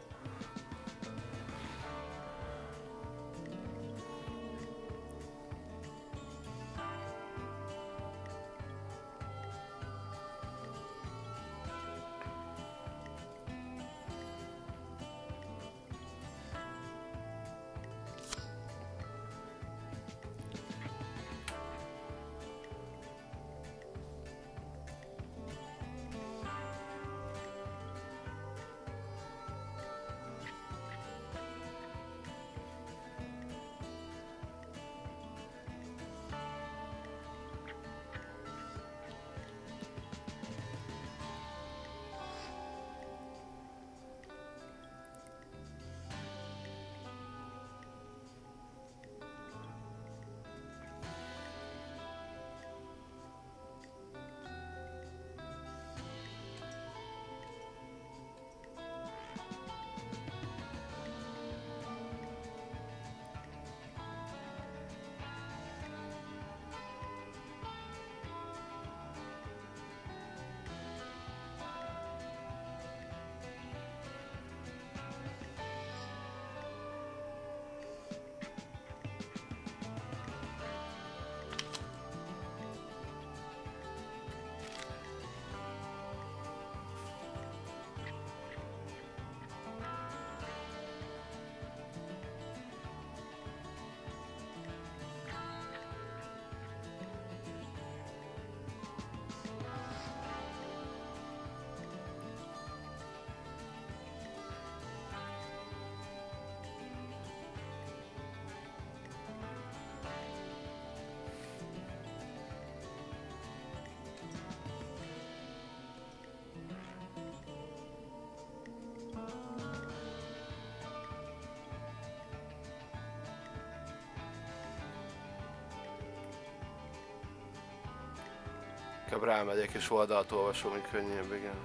Inkább rámegyek és oldalt olvasom, hogy könnyebb, igen.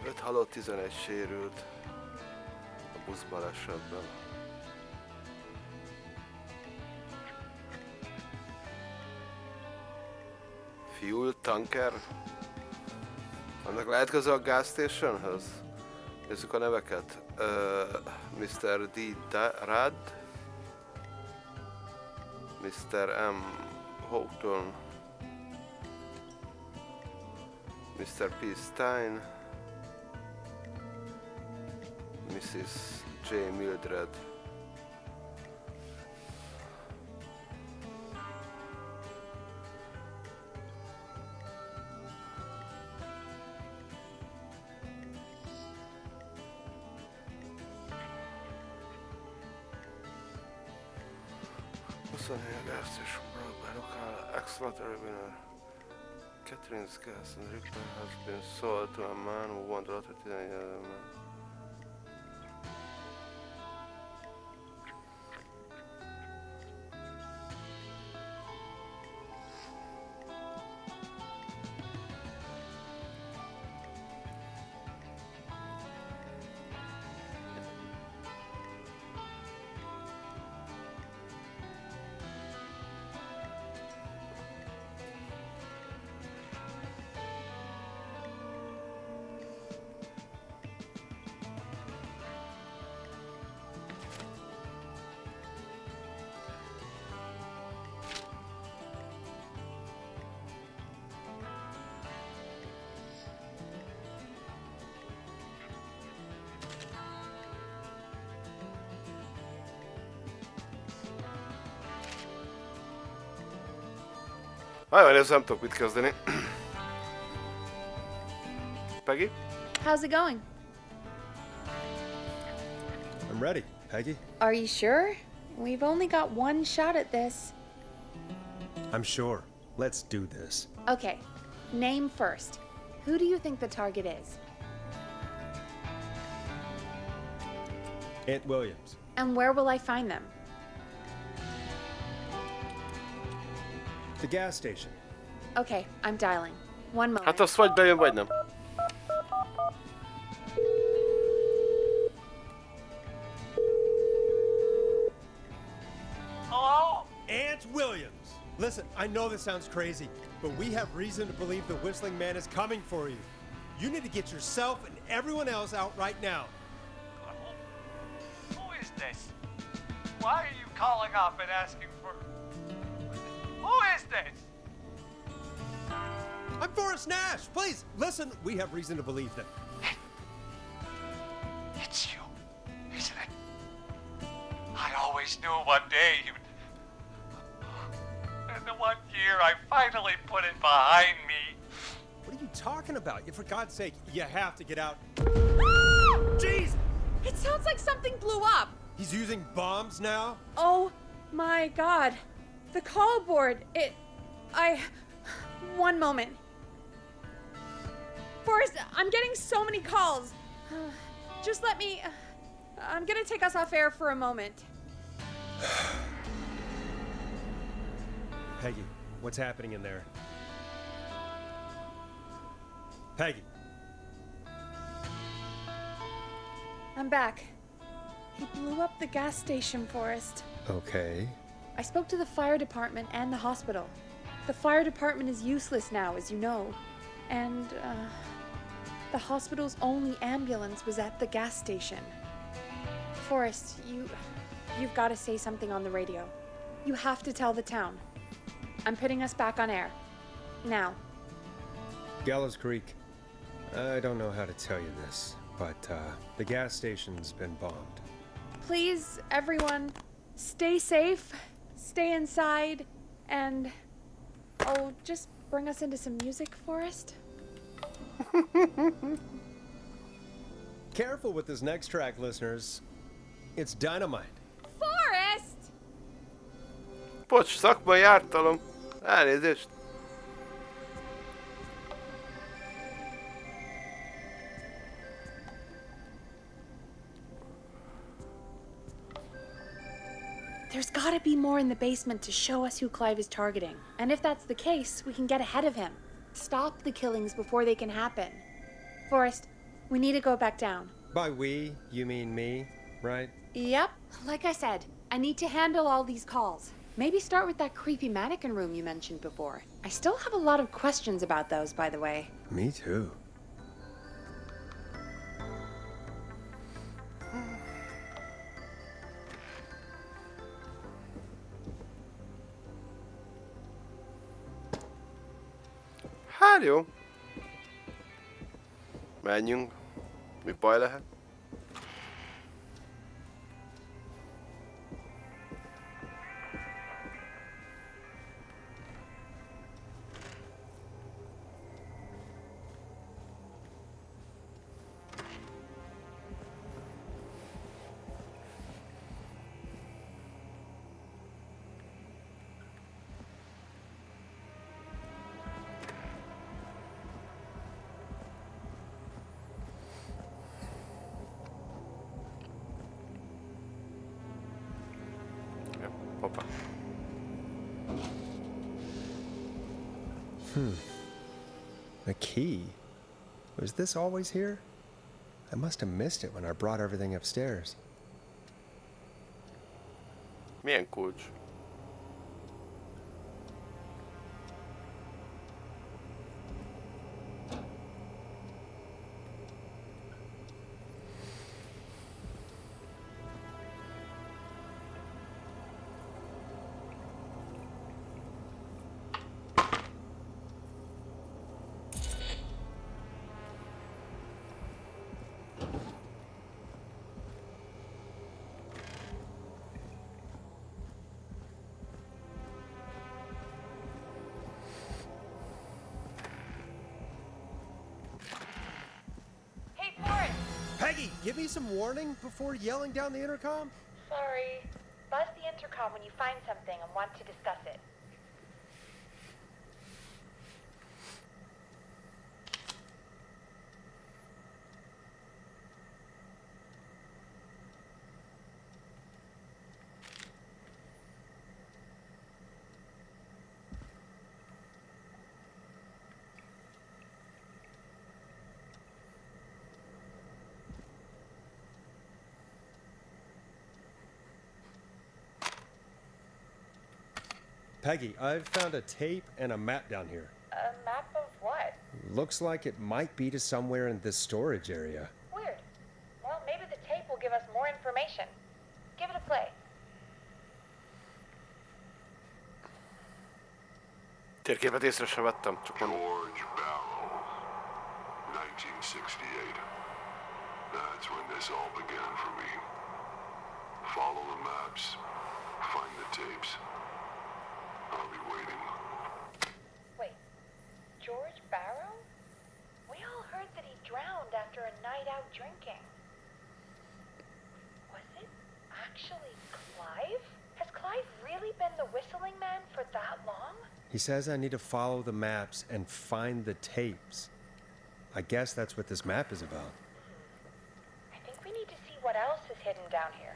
Öt halott, 11 sérült a buszbalesetben. Fuel tanker. Annak lehet köze a gas stationhöz? Nézzük a neveket. Mr. D. Rad, Mr. M. Houghton, Mr. P. Stein, Mrs. J. Mildred. Catherine's gas and repair has been sold to a man who wanted to the other man. Nagyon ezzel nem tudok mit kezdeni. Peggy? How's it going? I'm ready, Peggy. Are you sure? We've only got one shot at this. I'm sure. Let's do this. Okay, name first. Who do you think the target is? Aunt Williams. And where will I find them? The gas station. Okay, I'm dialing. One moment. Hát az vagy bejön, vagy nem. Hello? Aunt Williams! Listen, I know this sounds crazy, but we have reason to believe the Whistling Man is coming for you. You need to get yourself and everyone else out right now. Who is this? Why are you calling up and asking for... Who is this? I'm Forrest Nash! Please, listen, we have reason to believe that. It's you, isn't it? I always knew one day you'd... And the one year I finally put it behind me. What are you talking about? For God's sake, you have to get out. Jeez! It sounds like something blew up. He's using bombs now? Oh my god. The call board. One moment. Forrest, I'm getting so many calls. Just let me... I'm gonna take us off air for a moment. Peggy, what's happening in there? Peggy. I'm back. He blew up the gas station, Forrest. Okay. I spoke to the fire department and the hospital. The fire department is useless now, as you know. And, the hospital's only ambulance was at the gas station. Forrest, you've got to say something on the radio. You have to tell the town. I'm putting us back on air. Now. Gallows Creek. I don't know how to tell you this, but, the gas station's been bombed. Please, everyone, stay safe, stay inside, and... Oh, just bring us into some music, Forrest. Careful with this next track, listeners. It's dynamite. Forrest! Bocs, szakmai ártalom. Elnézést. There's gotta be more in the basement to show us who Clive is targeting. And if that's the case, we can get ahead of him. Stop the killings before they can happen. Forrest, we need to go back down. By we, you mean me, right? Yep. Like I said, I need to handle all these calls. Maybe start with that creepy mannequin room you mentioned before. I still have a lot of questions about those, by the way. Me too. Hát jó. Menjünk. Mi baj lehet? Hoppá. A key? Was this always here? I must have missed it when I brought everything upstairs. Milyen kulcs? Hey, Forrest! Peggy, give me some warning before yelling down the intercom? Sorry. Buzz the intercom when you find something and want to discuss it. Peggy, I've found a tape and a map down here. A map of what? Looks like it might be to somewhere in this storage area. Weird. Well, maybe the tape will give us more information. Give it a play. Térképet észre se vettem, csak mondom. George Barrow, 1968. That's when this all began for me. Follow the maps, find the tapes. I'll be waiting. Wait. George Barrow? We all heard that he drowned after a night out drinking. Was it actually Clive? Has Clive really been the whistling man for that long? He says I need to follow the maps and find the tapes. I guess that's what this map is about. I think we need to see what else is hidden down here.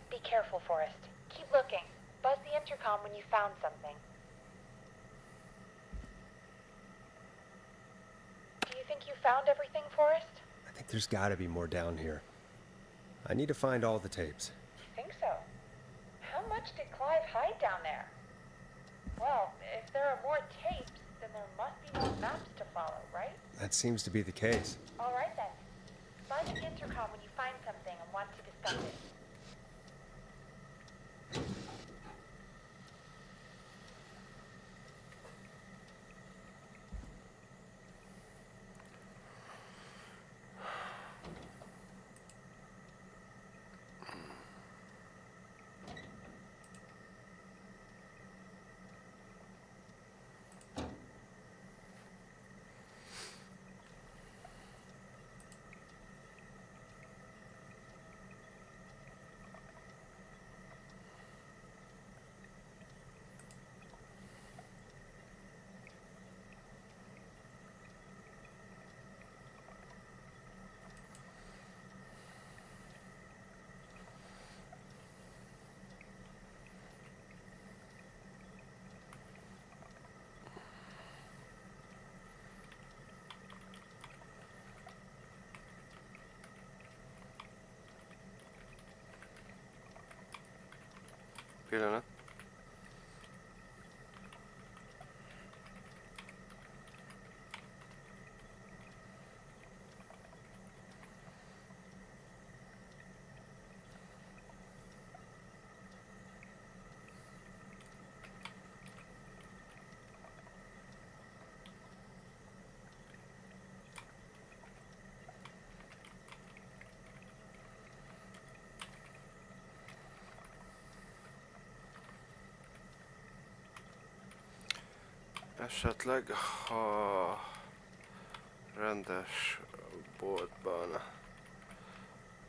Be careful, Forrest. Keep looking. Buzz the intercom when you found something. Do you think you found everything, Forrest? I think there's gotta be more down here. I need to find all the tapes. You think so? How much did Clive hide down there? Well, if there are more tapes, then there must be more maps to follow, right? That seems to be the case. All right then. Buzz the intercom when you find something and want to discuss it. Pillanat. Esetleg, ha rendes boltban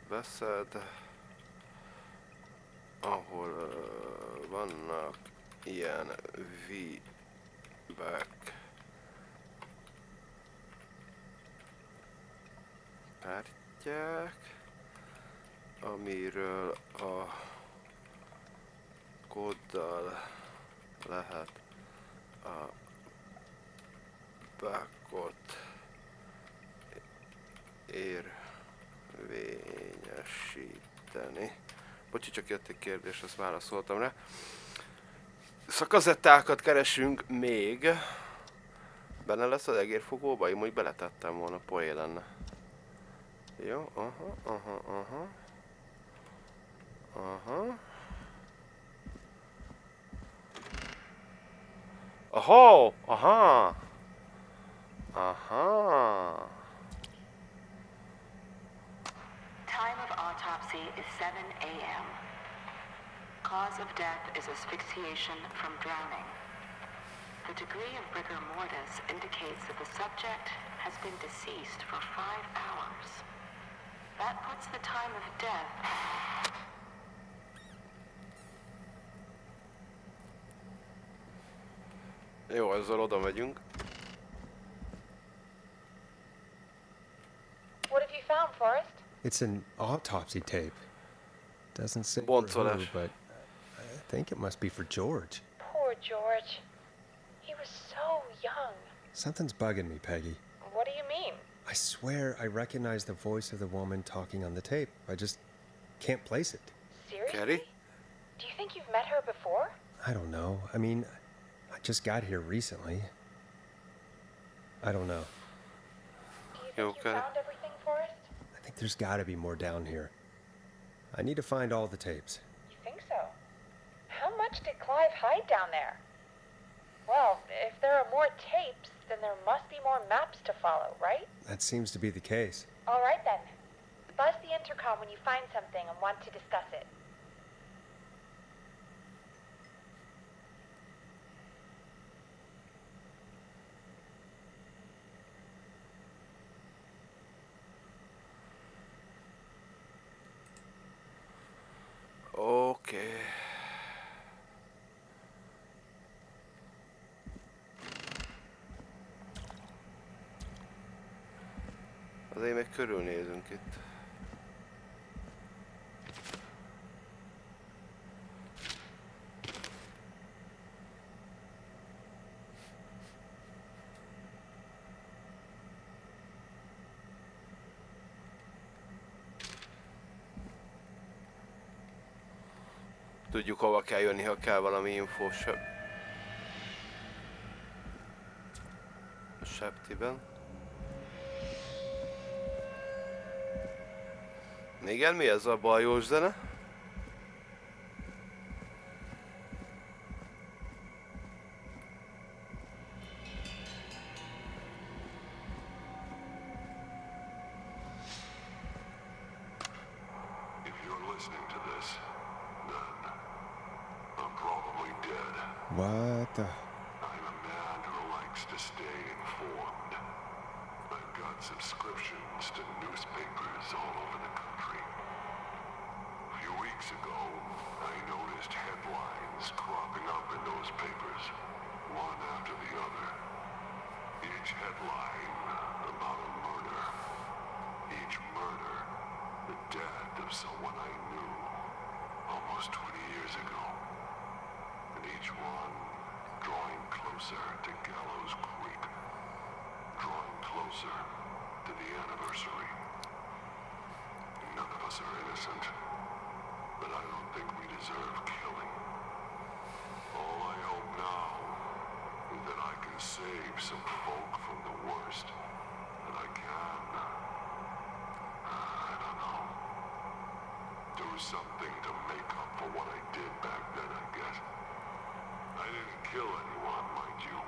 veszed, ahol vannak ilyen V-back kártyák, amiről a kóddal lehet a backot érvényesíteni. Bocsi, csak jött egy kérdés, azt válaszoltam rá. Szakazettákat keresünk még. Benne lesz az egérfogóba? Én úgy beletettem volna, poé lenne. Jó, aha. Aha. Time of autopsy is 7 a.m. Cause of death is asphyxiation from drowning. The degree of rigor mortis indicates that the subject has been deceased for 5 hours. That puts the time of death... Jó, ezzel oda megyünk. What have you found, Forrest? It's an autopsy tape. Doesn't say for Boncolás. who, but I think it must be for George. Poor George. He was so young. Something's bugging me, Peggy. What do you mean? I swear I recognize the voice of the woman talking on the tape. I just can't place it. Seriously? Carrie? Do you think you've met her before? I don't know. I mean, I just got here recently. I don't know. Do you think You you okay? found everything, Forrest? I think there's got to be more down here. I need to find all the tapes. You think so? How much did Clive hide down there? Well, if there are more tapes, then there must be more maps to follow, right? That seems to be the case. All right then. Buzz the intercom when you find something and want to discuss it. Oké. Azért még körülnézünk itt. Tudjuk, hova kell jönni, ha kell valami info Septiben. Igen, mi ez a bajós zene? If you're listening to this, then I'm probably dead. What the? I'm a man who likes to stay informed. I've got subscriptions to newspapers all over the country. A few weeks ago, I noticed headlines cropping up in those papers, one after the other. Each headline about a murder. Each murder, the death of someone I knew almost 20 years ago. And each one drawing closer to Gallows Creek. Drawing closer to the anniversary. None of us are innocent, but I don't think we deserve killing. All I hope now is that I can save some folk from the worst. That I can, I don't know, do something to make up for what I did back then, I guess. I didn't kill anyone, mind you,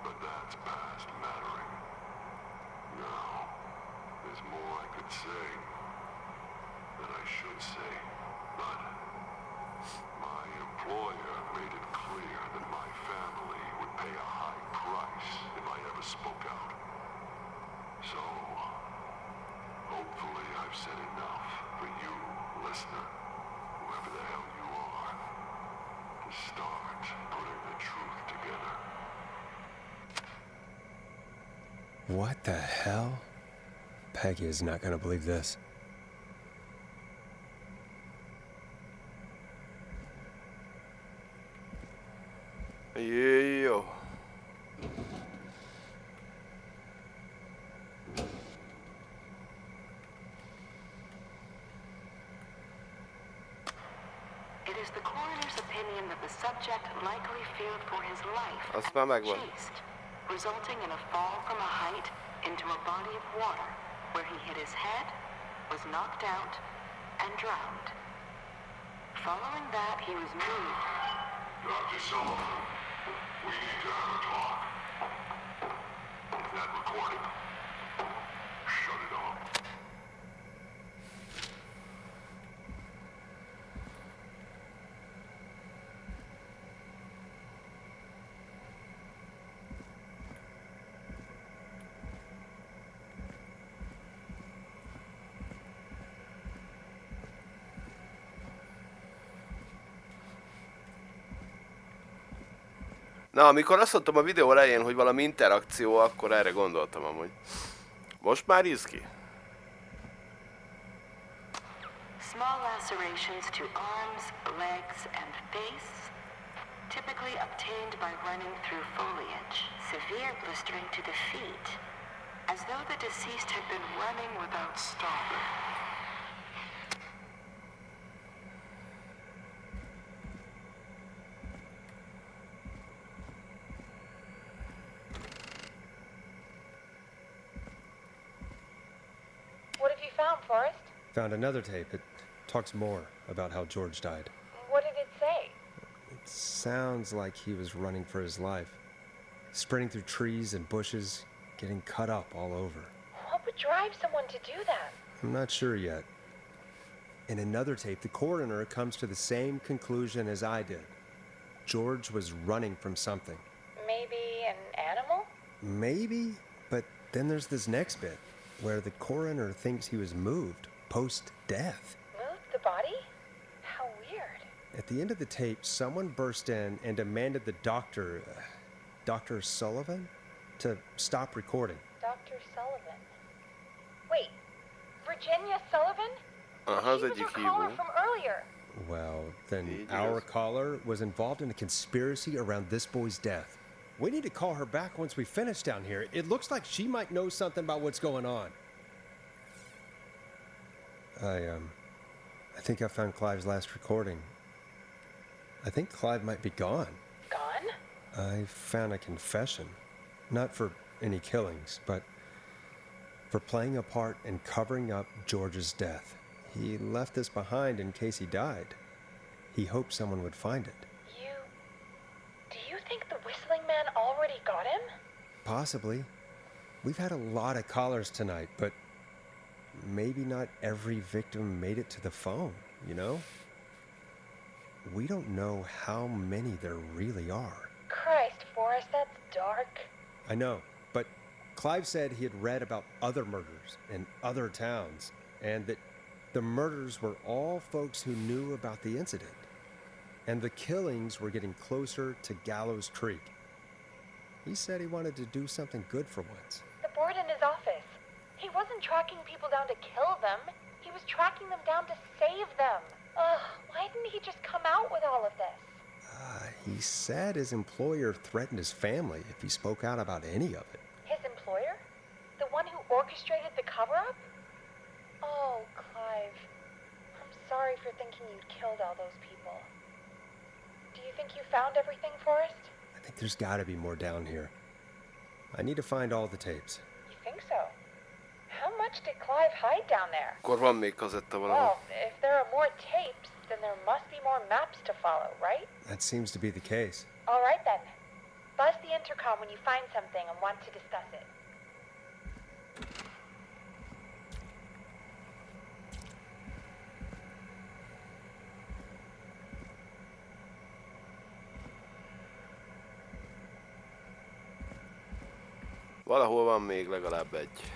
but that's past mattering. Now, there's more I could say, that I should say, but my employer made it clear that my family would pay a high price if I ever spoke out. So, hopefully I've said enough for you, listener, whoever the hell you are, to start putting the truth together. What the hell? Peggy is not gonna believe this. Jó. It is the coroner's opinion that the subject likely feared for his life Azt and már was megvan. chased, resulting in a fall from a height into a body of water where he hit his head, was knocked out, and drowned. Following that, he was moved. Dr. Sullivan, we need to have a talk. That recording. Shut it off. Na, amikor azt mondtam a videó elején, hogy valami interakció, akkor erre gondoltam amúgy. Most már izgi. Small lacerations to arms, legs, and face, typically obtained by running through foliage. Severe blistering to the feet, as though the deceased had been running without stopping. What have you found, Forrest? Found another tape. It talks more about how George died. What did it say? It sounds like he was running for his life. Sprinting through trees and bushes, getting cut up all over. What would drive someone to do that? I'm not sure yet. In another tape, the coroner comes to the same conclusion as I did. George was running from something. Maybe an animal? Maybe, but then there's this next bit, where the coroner thinks he was moved post-death. Moved the body? How weird. At the end of the tape, someone burst in and demanded the doctor, Dr. Sullivan, to stop recording. Dr. Sullivan. Wait, Virginia Sullivan? Az She was egyik our caller hívó. from earlier. Well, then Így our igaz. caller was involved in a conspiracy around this boy's death. We need to call her back once we finish down here. It looks like she might know something about what's going on. I think I found Clive's last recording. I think Clive might be gone. Gone? I found a confession. Not for any killings, but for playing a part in covering up George's death. He left this behind in case he died. He hoped someone would find it. Do you think the whistling man already got him? Possibly. We've had a lot of callers tonight, but maybe not every victim made it to the phone, you know? We don't know how many there really are. Christ, Forrest, that's dark. I know, but Clive said he had read about other murders in other towns, and that the murders were all folks who knew about the incident. And the killings were getting closer to Gallows Creek. He said he wanted to do something good for once. The board in his office. He wasn't tracking people down to kill them. He was tracking them down to save them. Ugh, why didn't he just come out with all of this? He said his employer threatened his family if he spoke out about any of it. His employer? The one who orchestrated the cover-up? Oh, Clive. I'm sorry for thinking you'd killed all those people. Do you think you found everything, Forrest? I think there's gotta be more down here. I need to find all the tapes. You think so? How much did Clive hide down there? Akkor van még kazetta valahol. Well, if there are more tapes, then there must be more maps to follow, right? That seems to be the case. All right, then. Buzz the intercom when you find something and want to discuss it. Valahol van még legalább egy.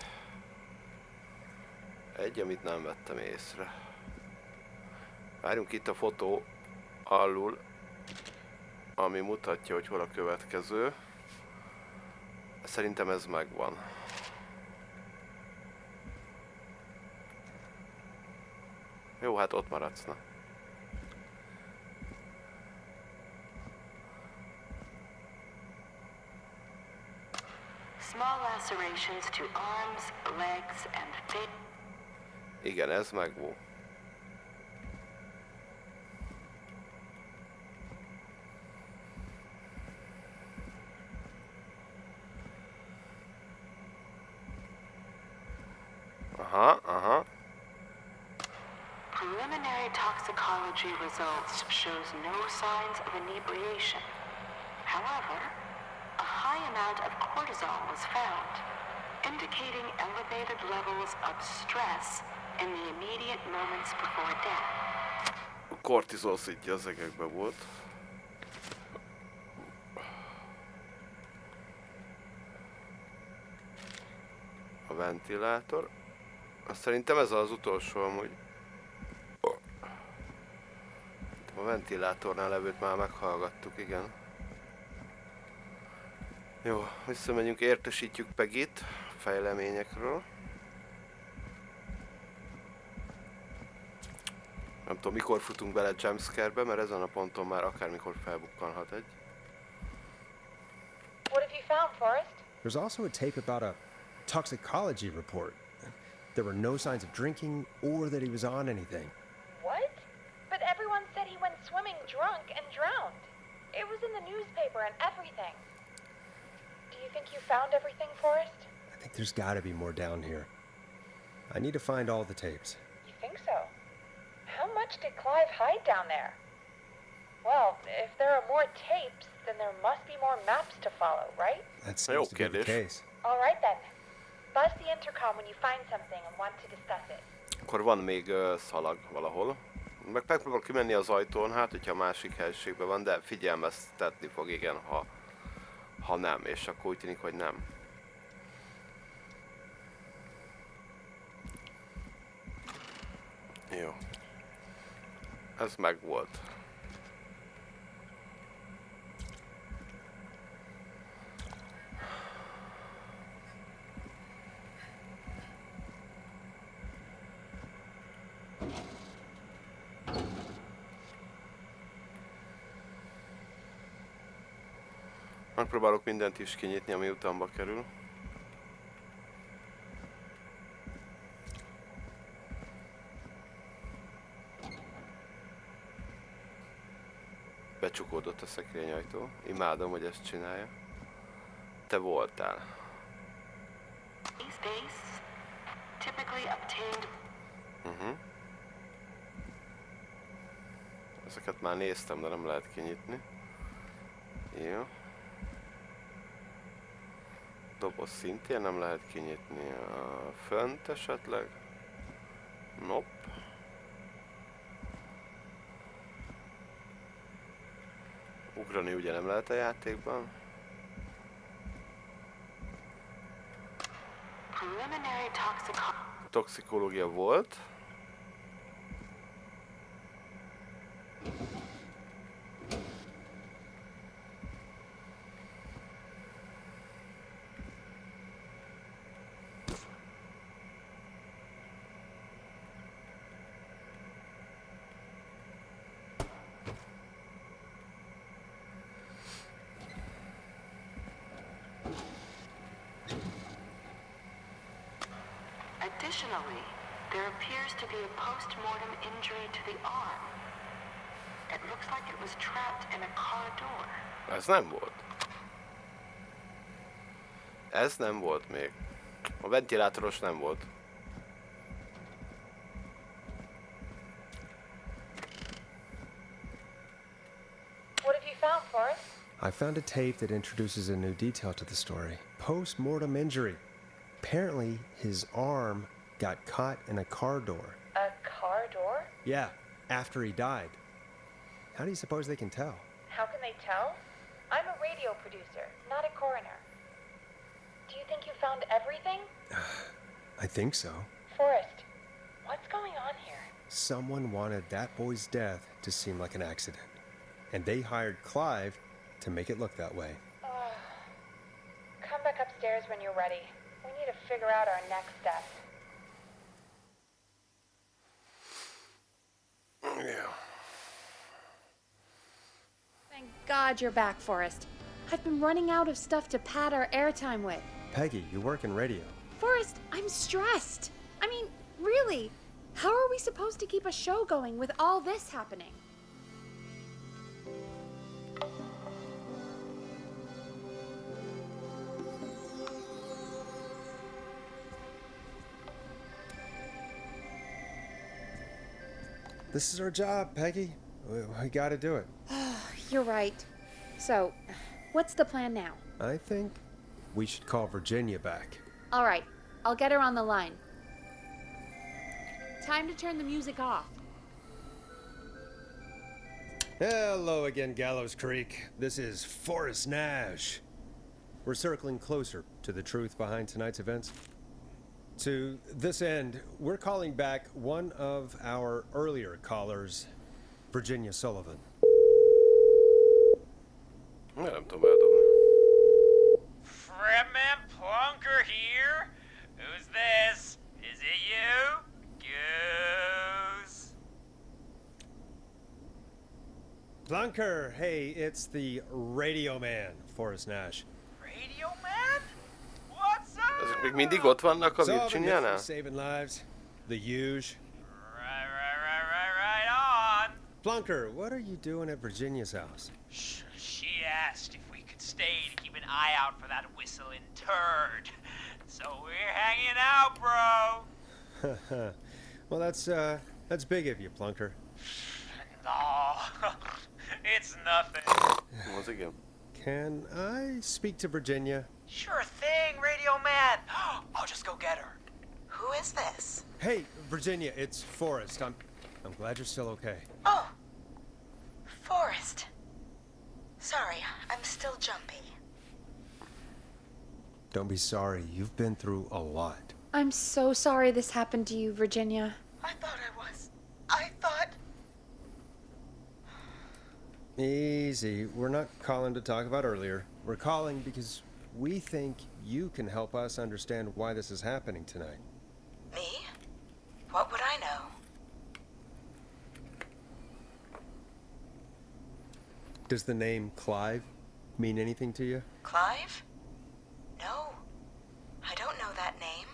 Egy, amit nem vettem észre. Várjunk itt a fotó alul, ami mutatja, hogy hol a következő. Szerintem ez megvan. Jó, hát ott maradsz, na. Small lacerations to arms, legs, and feet. Igen, ez megvan. Aha. Preliminary toxicology results shows no signs of inebriation. However, a high amount of cortisol was found, indicating elevated levels of stress in the immediate moments before death. A kortizol szintje az egekben volt. A ventilátor. Szerintem ez az utolsó amúgy. A ventilátornál levőt már meghallgattuk, igen. Jó, visszamegyünk, értesítjük Peggyt a fejleményekről. Nem tudom, mikor futunk bele jumpscare-be, mert ezen a ponton már akármikor felbukkanhat egy. What have you found, Forrest? There's also a tape about a toxicology report. There were no signs of drinking or that he was on anything. What? But everyone said he went swimming drunk and drowned. It was in the newspaper and everything. Do you think you found everything, Forrest? I think there's got to be more down here. I need to find all the tapes. You think so? How much did Clive hide down there? Well, if there are more tapes, then there must be more maps to follow, right? That seems to be the case. All right then. Buzz the intercom when you find something and want to discuss it. Akkor van még szalag valahol. Megpróbálok kimenni az ajtón, hát hogyha a másik helyiségben van, de figyelmeztetni fog, igen, ha nem, és akkor úgy tűnik, hogy nem. Jó. Ez megvolt. Megpróbálok mindent is kinyitni, ami utámba kerül. Becsukódott a szekrényajtó. Imádom, hogy ezt csinálja. Te voltál. Ezeket már néztem, de nem lehet kinyitni. Jó. Doboz szintén nem lehet kinyitni. A fönt esetleg? Nope. Ugrani ugye nem lehet a játékban. Toxikológia volt. Additionally, there appears to be a post-mortem injury to the arm. It looks like it was trapped in a car door. Ez nem volt. Ez nem volt még. A ventilátoros nem volt. What have you found, Forrest? I found a tape that introduces a new detail to the story. Post-mortem injury. Apparently, his arm got caught in a car door. A car door? Yeah, after he died. How do you suppose they can tell? How can they tell? I'm a radio producer, not a coroner. Do you think you found everything? I think so. Forrest, what's going on here? Someone wanted that boy's death to seem like an accident, and they hired Clive to make it look that way. Come back upstairs when you're ready. We need to figure out our next steps. Yeah. Thank God you're back, Forrest. I've been running out of stuff to pad our airtime with. Peggy, you work in radio. Forrest, I'm stressed. I mean, really, how are we supposed to keep a show going with all this happening? This is our job, Peggy. We gotta do it. You're right. So, what's the plan now? I think we should call Virginia back. All right, I'll get her on the line. Time to turn the music off. Hello again, Gallows Creek. This is Forrest Nash. We're circling closer to the truth behind tonight's events. To this end, we're calling back one of our earlier callers, Virginia Sullivan. Nem tudom eldobni. Fretman Plunker here? Who's this? Is it you? Goose. Plunker, hey, it's the Radio Man, Forrest Nash. Radio Man? What's up? Ezek még mindig ott vannak a Solving Virginiánál? mysteries, saving lives, the huge. Right on. Plunker, what are you doing at Virginia's house? She asked if we could stay to keep an eye out for that whistling turd. So we're hanging out, bro. Well, that's big of you, Plunker. No, it's nothing. Once again. Can I speak to Virginia? Sure thing, Radio Man. I'll just go get her. Who is this? Hey, Virginia, it's Forrest. I'm glad you're still okay. Oh, Forrest. Sorry, I'm still jumpy. Don't be sorry. You've been through a lot. I'm so sorry this happened to you, Virginia. I thought I was. I thought... Easy. We're not calling to talk about earlier. We're calling because we think you can help us understand why this is happening tonight. Me? What would I know? Does the name Clive mean anything to you? Clive? No. I don't know that name.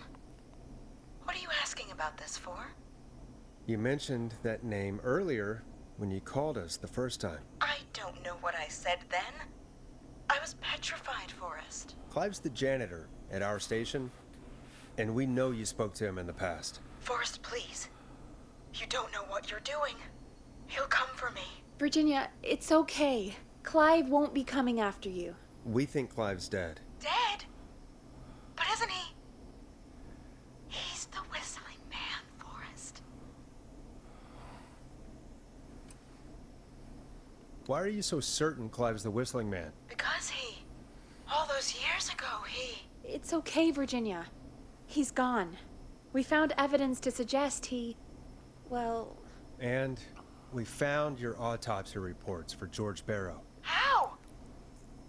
What are you asking about this for? You mentioned that name earlier when you called us the first time. I don't know what I said then. I was petrified, Forrest. Clive's the janitor at our station, and we know you spoke to him in the past. Forrest, please. You don't know what you're doing. He'll come for me. Virginia, it's okay. Clive won't be coming after you. We think Clive's dead. Dead? But isn't he? He's the whistling man, Forrest. Why are you so certain Clive's the whistling man? Because all those years ago, It's okay, Virginia. He's gone. We found evidence to suggest well... And we found your autopsy reports for George Barrow. How?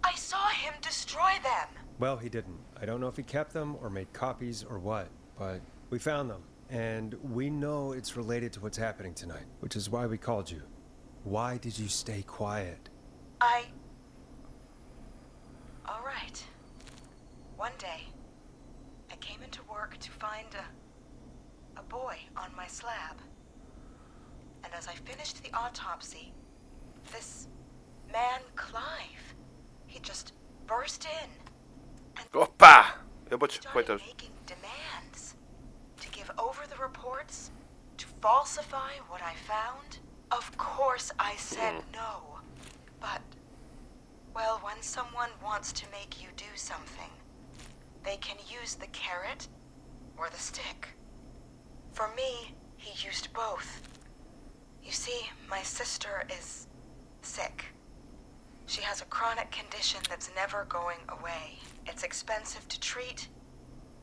I saw him destroy them. Well, he didn't. I don't know if he kept them or made copies or what, but we found them. And we know it's related to what's happening tonight, which is why we called you. Why did you stay quiet? All right. One day, I came into work to find a boy on my slab. And as I finished the autopsy, this man, Clive, he just burst in and Hoppá! Ja, bocs, started folytasd. making demands to give over the reports, to falsify what I found. Of course I said no, but, well, when someone wants to make you do something, they can use the carrot or the stick. For me, he used both. You see, my sister is sick. She has a chronic condition that's never going away. It's expensive to treat,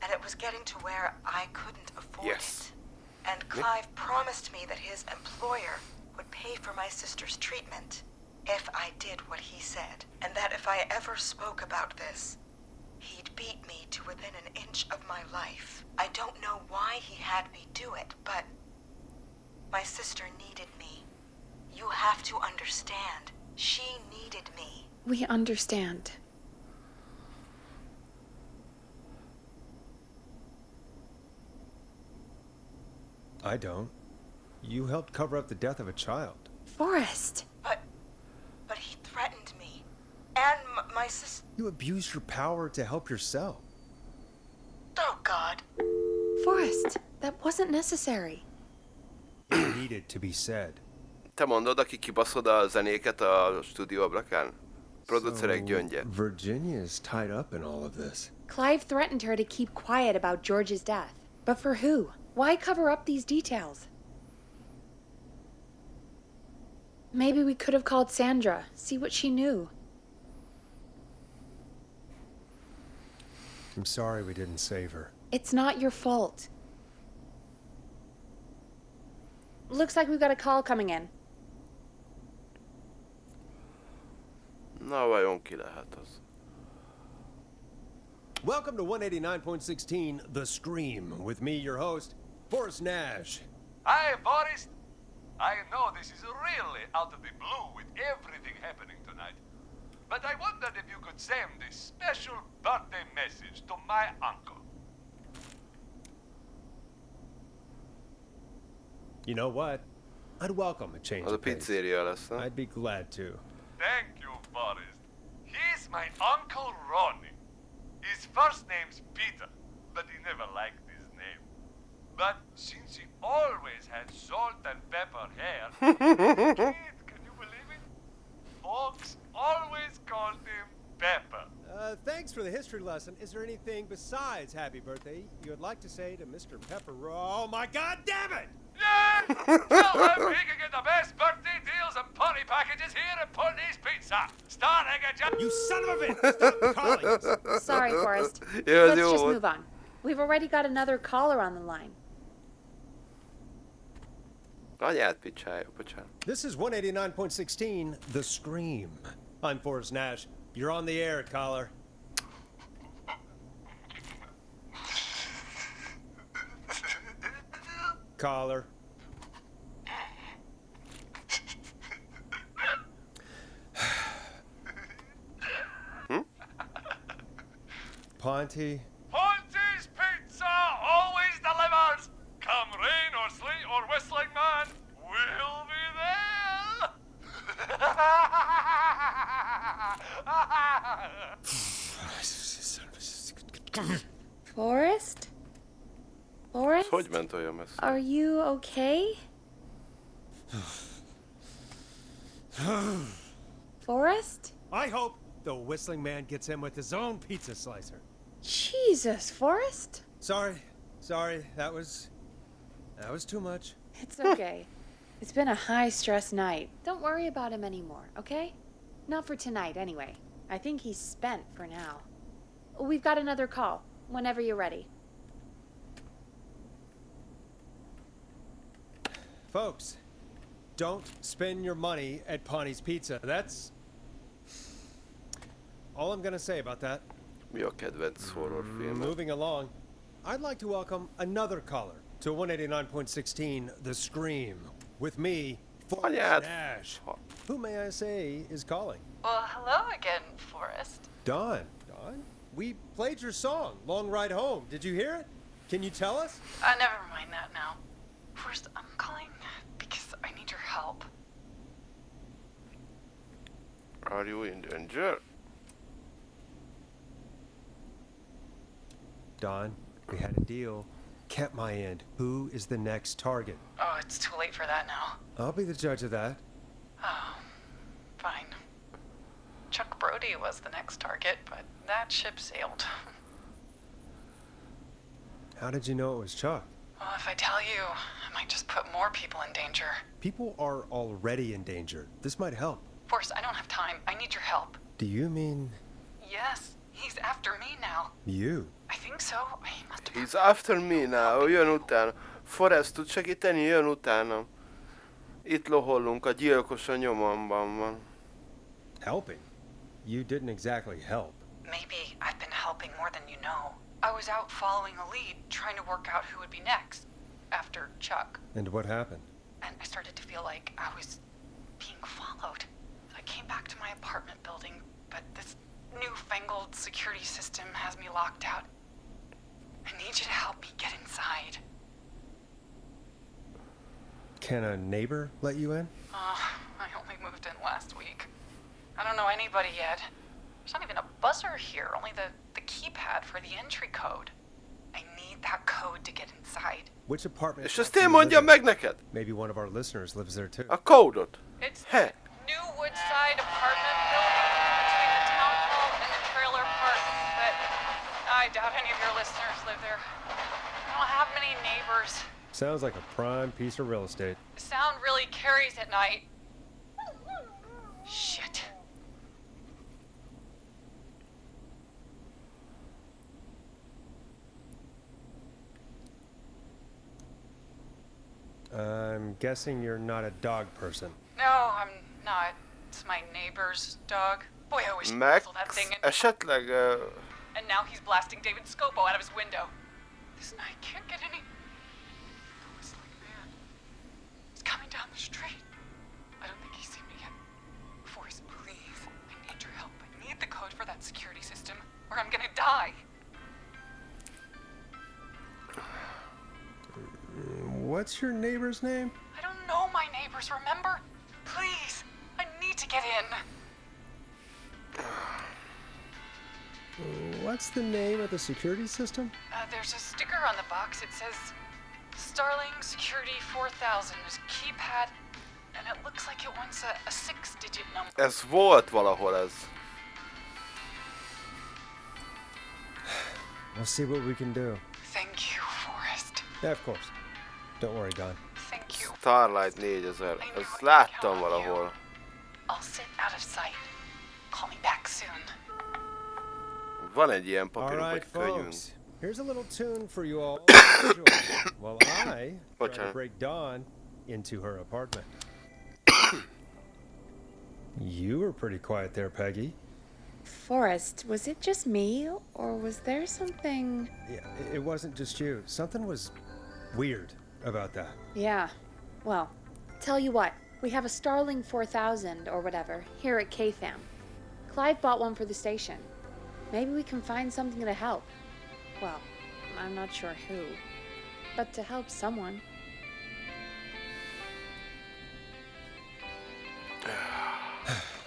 and it was getting to where I couldn't afford Yes. it. And Clive promised me that his employer would pay for my sister's treatment if I did what he said, and that if I ever spoke about this, he'd beat me to within an inch of my life. I don't know why he had me do it, but my sister needed me. You have to understand. She needed me. We understand. I don't. You helped cover up the death of a child. Forrest! But he threatened me. And my sister... You abused your power to help yourself. Oh, God. Forrest, that wasn't necessary. It needed to be said. Te mondod, aki kibaszod a zenéket a stúdió ablakán? Producerek gyöngye. Virginia is tied up in all of this. Clive threatened her to keep quiet about George's death. But for who? Why cover up these details? Maybe we could have called Sandra, see what she knew. I'm sorry we didn't save her. It's not your fault. Looks like we've got a call coming in. Na vajon ki lehet az? Welcome to 189.16 The Scream, with me, your host, Forrest Nash. Hi, Boris. I know this is really out of the blue with everything happening tonight. But I wondered if you could send this special birthday message to my uncle. You know what? I'd welcome a change Az a of pace. pizzeria lesz, nem? I'd be glad to. Thank you, Boris. He's my Uncle Ronnie. His first name's Peter, but he never liked his name. But since he always had salt and pepper hair, kid, can you believe it? Folks always called him Pepper. Thanks for the history lesson. Is there anything besides happy birthday you would like to say to Mr. Pepper? Oh my God, damn it! Yeah! Tell him he can get the best birthday deals and party packages here at Putney's Pizza. Starting at just... You son of a bitch! Stop calling us! Sorry, Forrest. Jó, az Let's jó just volt. move on. We've already got another caller on the line. Anyát picsája, bocsánat. This is 189.16 The Scream. I'm Forrest Nash. You're on the air, caller. Caller. Ponty. Ponty's Pizza always delivers. Come rain or sleet or whistling man, we'll be there. Forrest? Forrest? Hogy ment olyan messze? Are you okay? Forrest? I hope the whistling man gets in with his own pizza slicer. Jesus, Forrest? Sorry. That was too much. It's okay. It's been a high-stress night. Don't worry about him anymore, okay? Not for tonight, anyway. I think he's spent for now. We've got another call, whenever you're ready. Folks, don't spend your money at Ponty's Pizza. That's all I'm gonna say about that. Mi a kedvenc horrorfilm? Moving along, I'd like to welcome another caller to 189.16 The Scream. With me, Forrest Anyát. Nash. Who, may I say, is calling? Well, hello again, Forrest. Dawn. We played your song, Long Ride Home. Did you hear it? Can you tell us? Never mind that now. Forrest, I'm calling because I need your help. Are you in danger? Dawn, we had a deal. Kept my end. Who is the next target? Oh, it's too late for that now. I'll be the judge of that. Oh, fine. Chuck Brody was the next target, but that ship sailed. How did you know it was Chuck? Well, if I tell you, I might just put more people in danger. People are already in danger. This might help. Forrest, I don't have time. I need your help. Do you mean Yes, he's after me now. you? I think so. I must He's after me now, jön utána. Forrest tud segíteni, jön utána. Itt lohollunk, a gyilkos a nyomamban van. Helping? You didn't exactly help. Maybe I've been helping more than you know. I was out following a lead, trying to work out who would be next, after Chuck. And what happened? And I started to feel like I was being followed. I came back to my apartment building, but this newfangled security system has me locked out. I need you to help me get inside. Can a neighbor let you in? I only moved in last week. I don't know anybody yet. There's not even a buzzer here, only the keypad for the entry code. I need that code to get inside. Which apartment? És ezt én mondjam meg neked? Maybe one of our listeners lives there too. A kódot. It's He. New Woodside apartment building between the town hall and the trailer park, but I doubt any of your listeners live there. I don't have many neighbors. Sounds like a prime piece of real estate. The sound really carries at night. Shit. I'm guessing you're not a dog person. No, I'm not. It's my neighbor's dog. Boy, I wish Max, I that thing. esetleg... And now he's blasting David Scopo out of his window. This night can't get any... The whistling man. He's coming down the street. I don't think he's seen me yet. Forrest, please. I need your help. I need the code for that security system, or I'm gonna die. What's your neighbor's name? I don't know my neighbors, remember? Please, I need to get in. What's the name of the security system? There's a sticker on the box. It says Starling Security 4000. There's a keypad, and it looks like it wants a 6-digit number. Ez volt valahol ez. We'll see what we can do. Thank you, Forrest. Yeah, of course. Don't worry, Don. Thank you. Starlight 4000. Ezt láttam valahol. I'll sit out of sight. Call me back soon. Van egy ilyen All papírunk, right, hogy könyvünk. folks. Here's a little tune for you all to enjoy while I try to break Dawn into her apartment. You were pretty quiet there, Peggy. Forrest, was it just me, or was there something... Yeah, it wasn't just you. Something was weird about that. Yeah. Well, tell you what. We have a Starling 4000, or whatever, here at KFAM. Clive bought one for the station. Maybe we can find something to help. Well, I'm not sure who. But to help someone.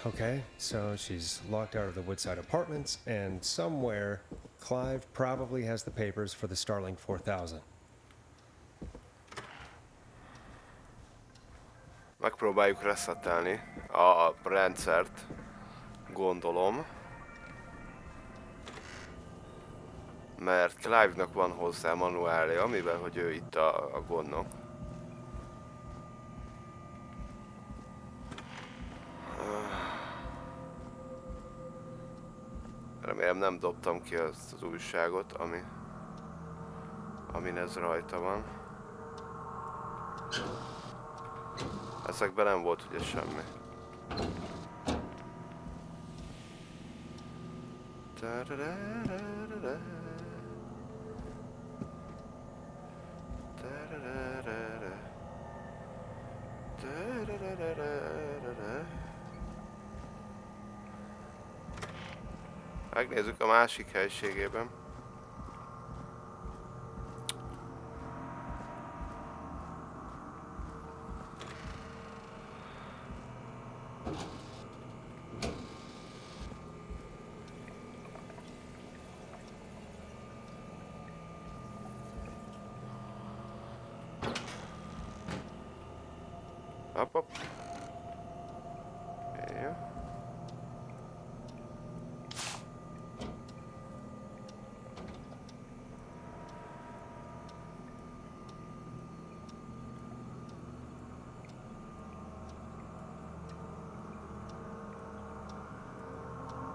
Okay, so she's locked out of the Woodside Apartments, and somewhere Clive probably has the papers for the Starling 4000. Megpróbáljuk reszettelni a rendszert, gondolom. Mert Clive-nak van hozzá manuálja, amivel hogy ő itt a gondnok. Remélem nem dobtam ki azt az újságot, amin ez rajta van. Ezekben nem volt ugye semmi. Megnézzük a másik helységében. Hopp. Ja.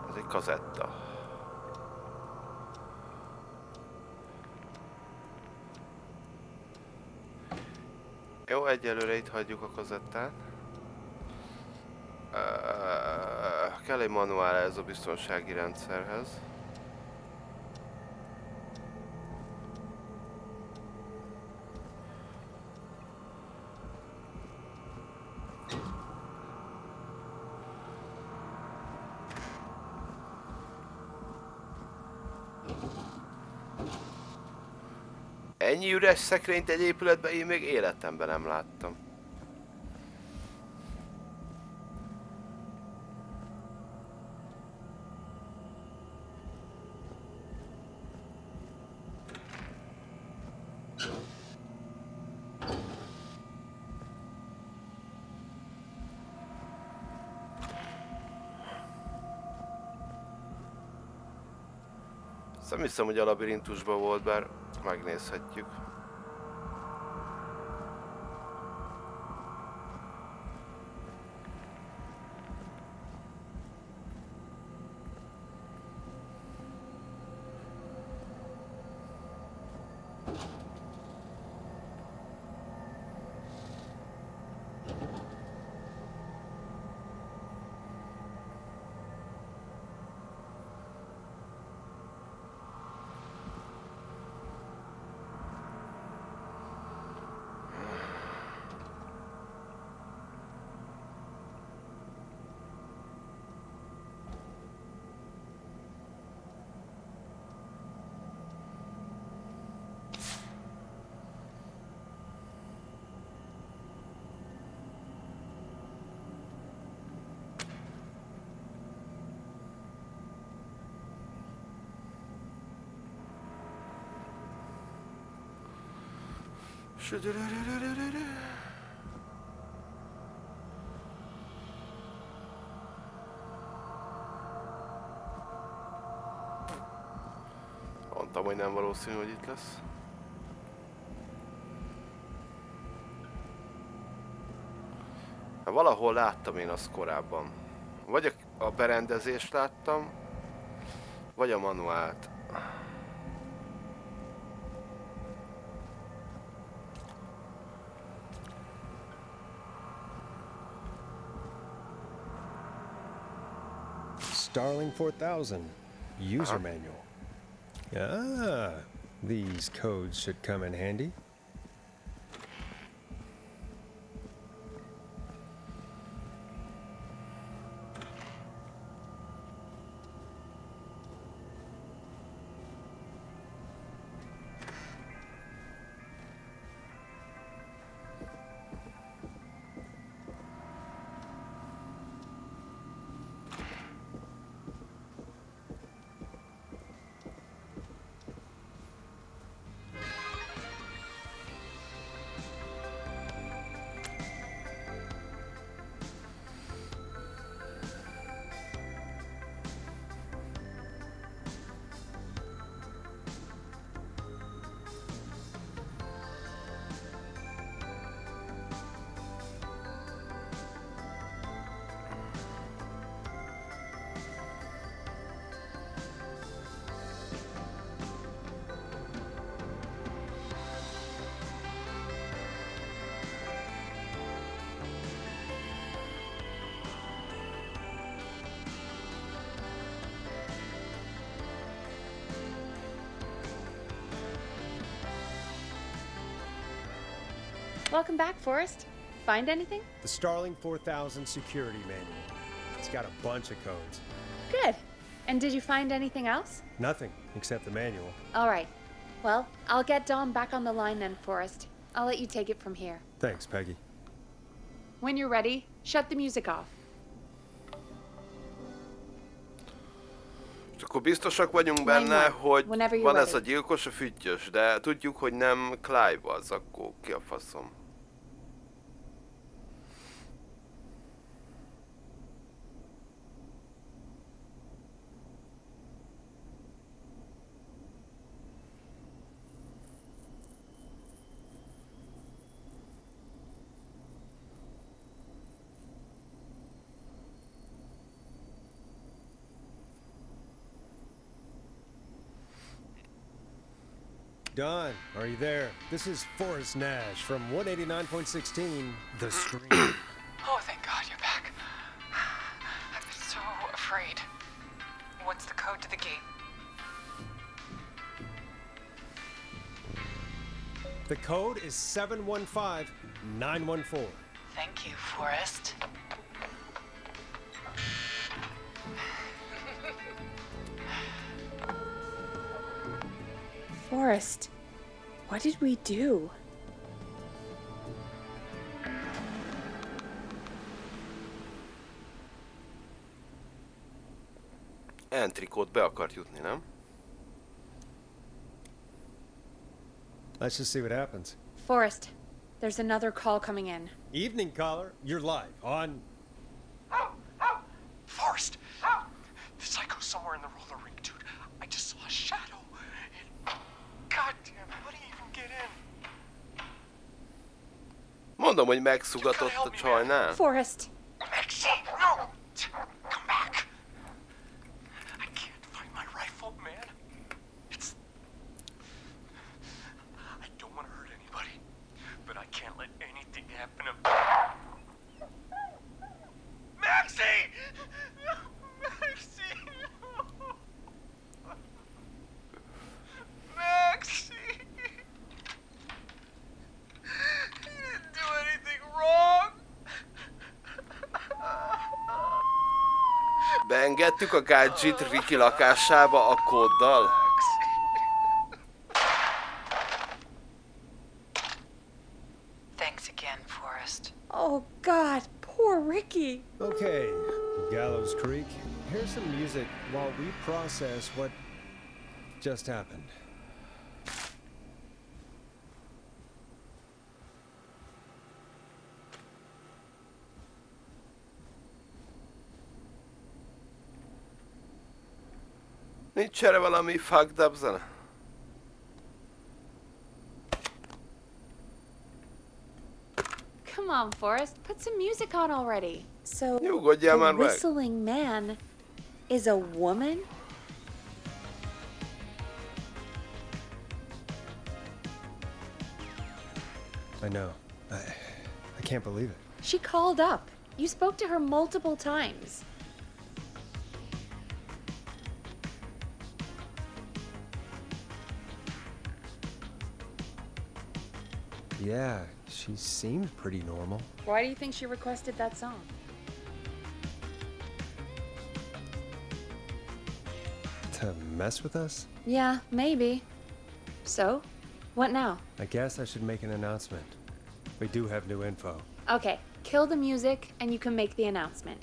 Ez egy kazetta. Jó, egyelőre itt hagyjuk a kazettát. Kell egy manuál ez a biztonsági rendszerhez. Ennyi üres szekrényt egy épületben én még életemben nem láttam. Nem hiszem, hogy a labirintusban volt, bár megnézhetjük. Mondtam, hogy nem valószínű, hogy itt lesz. Hát valahol láttam én azt korábban. Vagy a berendezést láttam, vagy a manuált. Starling 4000 user manual. Ah, these codes should come in handy. Welcome back, Forrest. Find anything? The Starling 4000 security manual. It's got a bunch of codes. Good. And did you find anything else? Nothing except the manual. All right. Well, I'll get Dom back on the line then, Forrest. I'll let you take it from here. Thanks, Peggy. When you're ready, shut the music off. És akkor biztosak vagyunk benne, hogy van ez a gyilkos, a füttyös, de tudjuk, hogy nem Clive az, akkor ki a faszom. Don, are you there? This is Forrest Nash from 189.16, The Screen. Oh, thank God you're back. I've been so afraid. What's the code to the gate? The code is 715914. Thank you, Forrest. Forrest, what did we do? Entry-kód be akart jutni, nem? Let's just see what happens. Forrest, there's another call coming in. Evening caller, you're live on... Forrest! The psycho's somewhere in the roller rink, dude. I just saw a shadow. And... Goddamn, how do you even get in? Mondom, hogy megszugatott a csajnál. Forrest. Maxine, no! Come back! I can't find my rifle, man. It's... I don't want to hurt anybody, but I can't let anything happen to... Maxie! Maxie! Maxie! You didn't do anything wrong! Beengedtük a gadget Ricky lakásába a kóddal. Thanks again, Forrest. Oh, God, poor Ricky. Okay, Gallows Creek, here's some music while we process what just happened. Nincs erre valami fucked up zene? Come on, Forrest, put some music on already. So, Nyugodjál már the meg. whistling man is a woman? I know. I can't believe it. She called up. You spoke to her multiple times. Yeah, she seemed pretty normal. Why do you think she requested that song? To mess with us? Yeah, maybe. So, what now? I guess I should make an announcement. We do have new info. Okay, kill the music and you can make the announcement.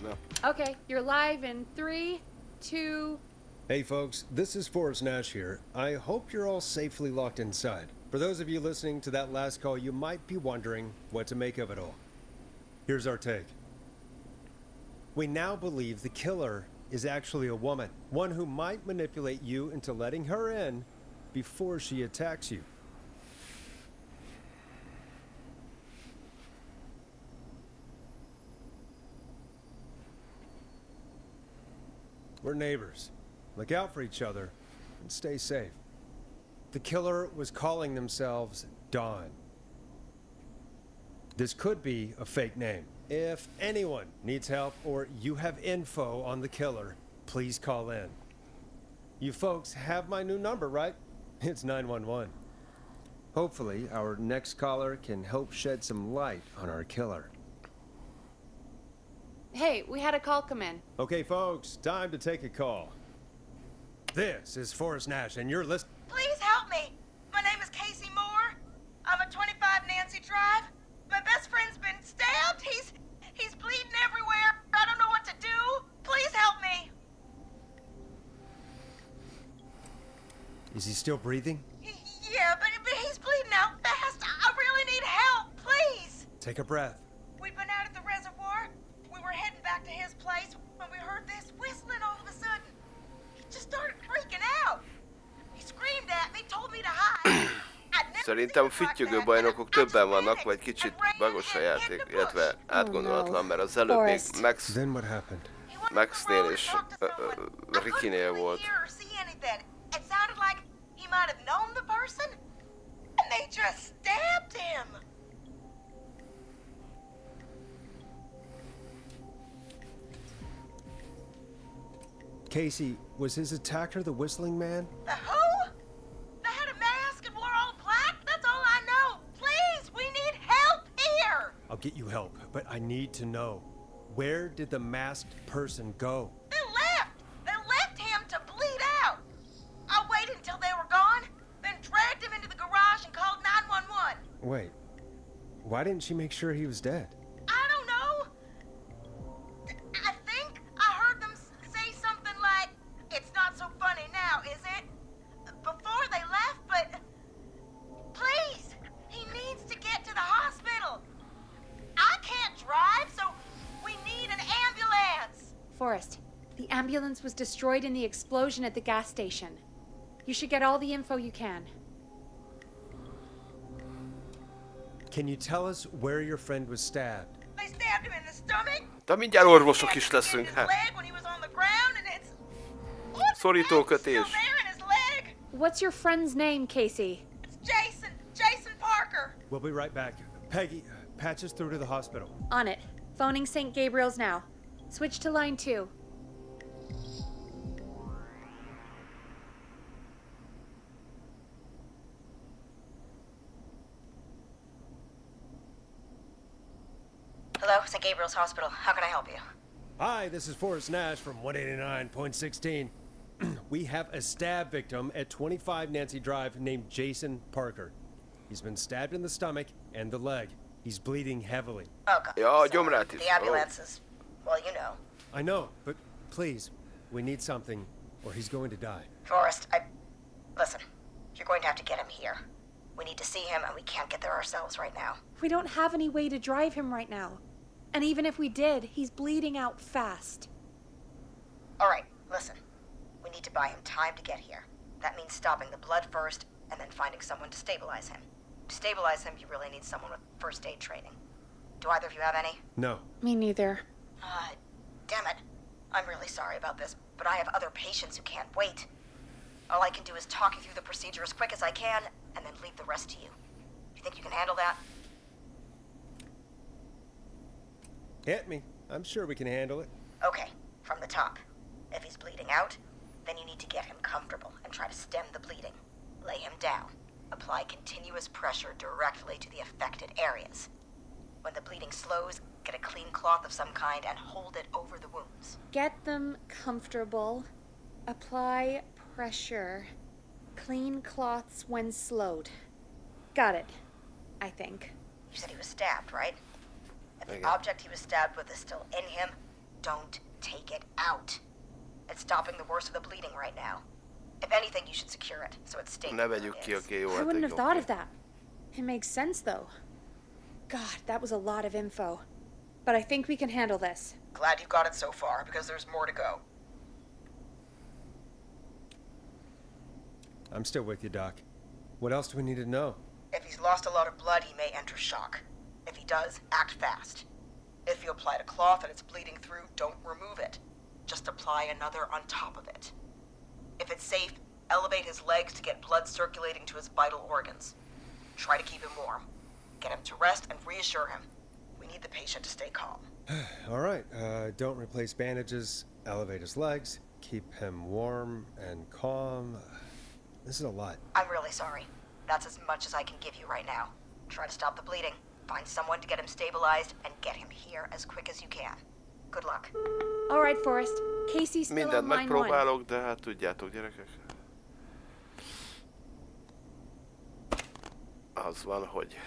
No. Okay, you're live in 3, 2... Hey folks, this is Forrest Nash here. I hope you're all safely locked inside. For those of you listening to that last call, you might be wondering what to make of it all. Here's our take. We now believe the killer is actually a woman, one who might manipulate you into letting her in before she attacks you. We're neighbors. Look out for each other and stay safe. The killer was calling themselves Dawn. This could be a fake name. If anyone needs help or you have info on the killer, please call in. You folks have my new number, right? It's 911. Hopefully, our next caller can help shed some light on our killer. Hey, we had a call come in. Okay, folks, time to take a call. This is Forrest Nash, and you're listening. Please help me. My name is Casey Moore. I'm at 25 Nancy Drive. My best friend's been stabbed. He's bleeding everywhere. I don't know what to do. Please help me. Is he still breathing? Yeah, but he's bleeding out fast. I really need help. Please. Take a breath. We'd been out at the reservoir. We were heading back to his place when we heard this whistling all of a sudden. He just started freaking out. He screamed at me, told me to hide. Szerintem füttyögő bajnokok többen vannak, vagy kicsit bagos a játék, illetve átgondolatlan, mert az előbb még Then what happened? Maxnél és Rickynél volt. It sounded like he might have known the person, and they just stabbed him. Casey, was his attacker the whistling man? The who? They had a mask and wore all black? That's all I know. Please, we need help here. I'll get you help, but I need to know. Where did the masked person go? They left. They left him to bleed out. I waited until they were gone, then dragged him into the garage and called 911. Wait, why didn't she make sure he was dead? I don't know. I think I heard them say something like, "It's not so funny now, is it?" before they left, but please, he needs to get to the hospital. I can't drive, so we need an ambulance. Forrest, the ambulance was destroyed in the explosion at the gas station. You should get all the info you can. Can you tell us where your friend was stabbed? They stabbed him in the stomach. De mindjárt orvosok is leszünk, hát. Leg when he was on the ground, and it's Szorítókötés. still there in his leg. What's your friend's name, Casey? It's Jason Parker. We'll be right back. Peggy, patch us through to the hospital. On it. Phoning St. Gabriel's now. Switch to line 2. Hello, St. Gabriel's Hospital. How can I help you? Hi, this is Forrest Nash from 189.16. We have a stab victim at 25 Nancy Drive named Jason Parker. He's been stabbed in the stomach and the leg. He's bleeding heavily. Okay. Ja, so gyomrát is. the ambulance is, well, you know. I know, but please, we need something or he's going to die. Forrest, listen, you're going to have to get him here. We need to see him, and we can't get there ourselves right now. We don't have any way to drive him right now. And even if we did, he's bleeding out fast. All right, listen. We need to buy him time to get here. That means stopping the blood first, and then finding someone to stabilize him. To stabilize him, you really need someone with first aid training. Do either of you have any? No. Me neither. Damn it. I'm really sorry about this, but I have other patients who can't wait. All I can do is talk you through the procedure as quick as I can, and then leave the rest to you. You think you can handle that? Hit me. I'm sure we can handle it. Okay, from the top. If he's bleeding out, then you need to get him comfortable and try to stem the bleeding. Lay him down. Apply continuous pressure directly to the affected areas. When the bleeding slows, get a clean cloth of some kind and hold it over the wounds. Get them comfortable. Apply pressure. Clean cloths when slowed. Got it, I think. You said he was stabbed, right? If the Okay. object he was stabbed with is still in him, don't take it out. It's stopping the worst of the bleeding right now. If anything, you should secure it, so it's stable. Ne vegyük ki, oké, jó, I hát wouldn't egy have thought oké. of that. It makes sense, though. God, that was a lot of info. But I think we can handle this. Glad you got it so far, because there's more to go. I'm still with you, Doc. What else do we need to know? If he's lost a lot of blood, he may enter shock. If he does, act fast. If you applied a cloth and it's bleeding through, don't remove it. Just apply another on top of it. If it's safe, elevate his legs to get blood circulating to his vital organs. Try to keep him warm. Get him to rest and reassure him. We need the patient to stay calm. All right, don't replace bandages, elevate his legs, keep him warm and calm. This is a lot. I'm really sorry. That's as much as I can give you right now. Try to stop the bleeding, find someone to get him stabilized, and get him here as quick as you can. Good luck. All right, Forrest. Casey's still Mindent on line 1. megpróbálok, de hát tudjátok, gyerekek. Az van, hogy...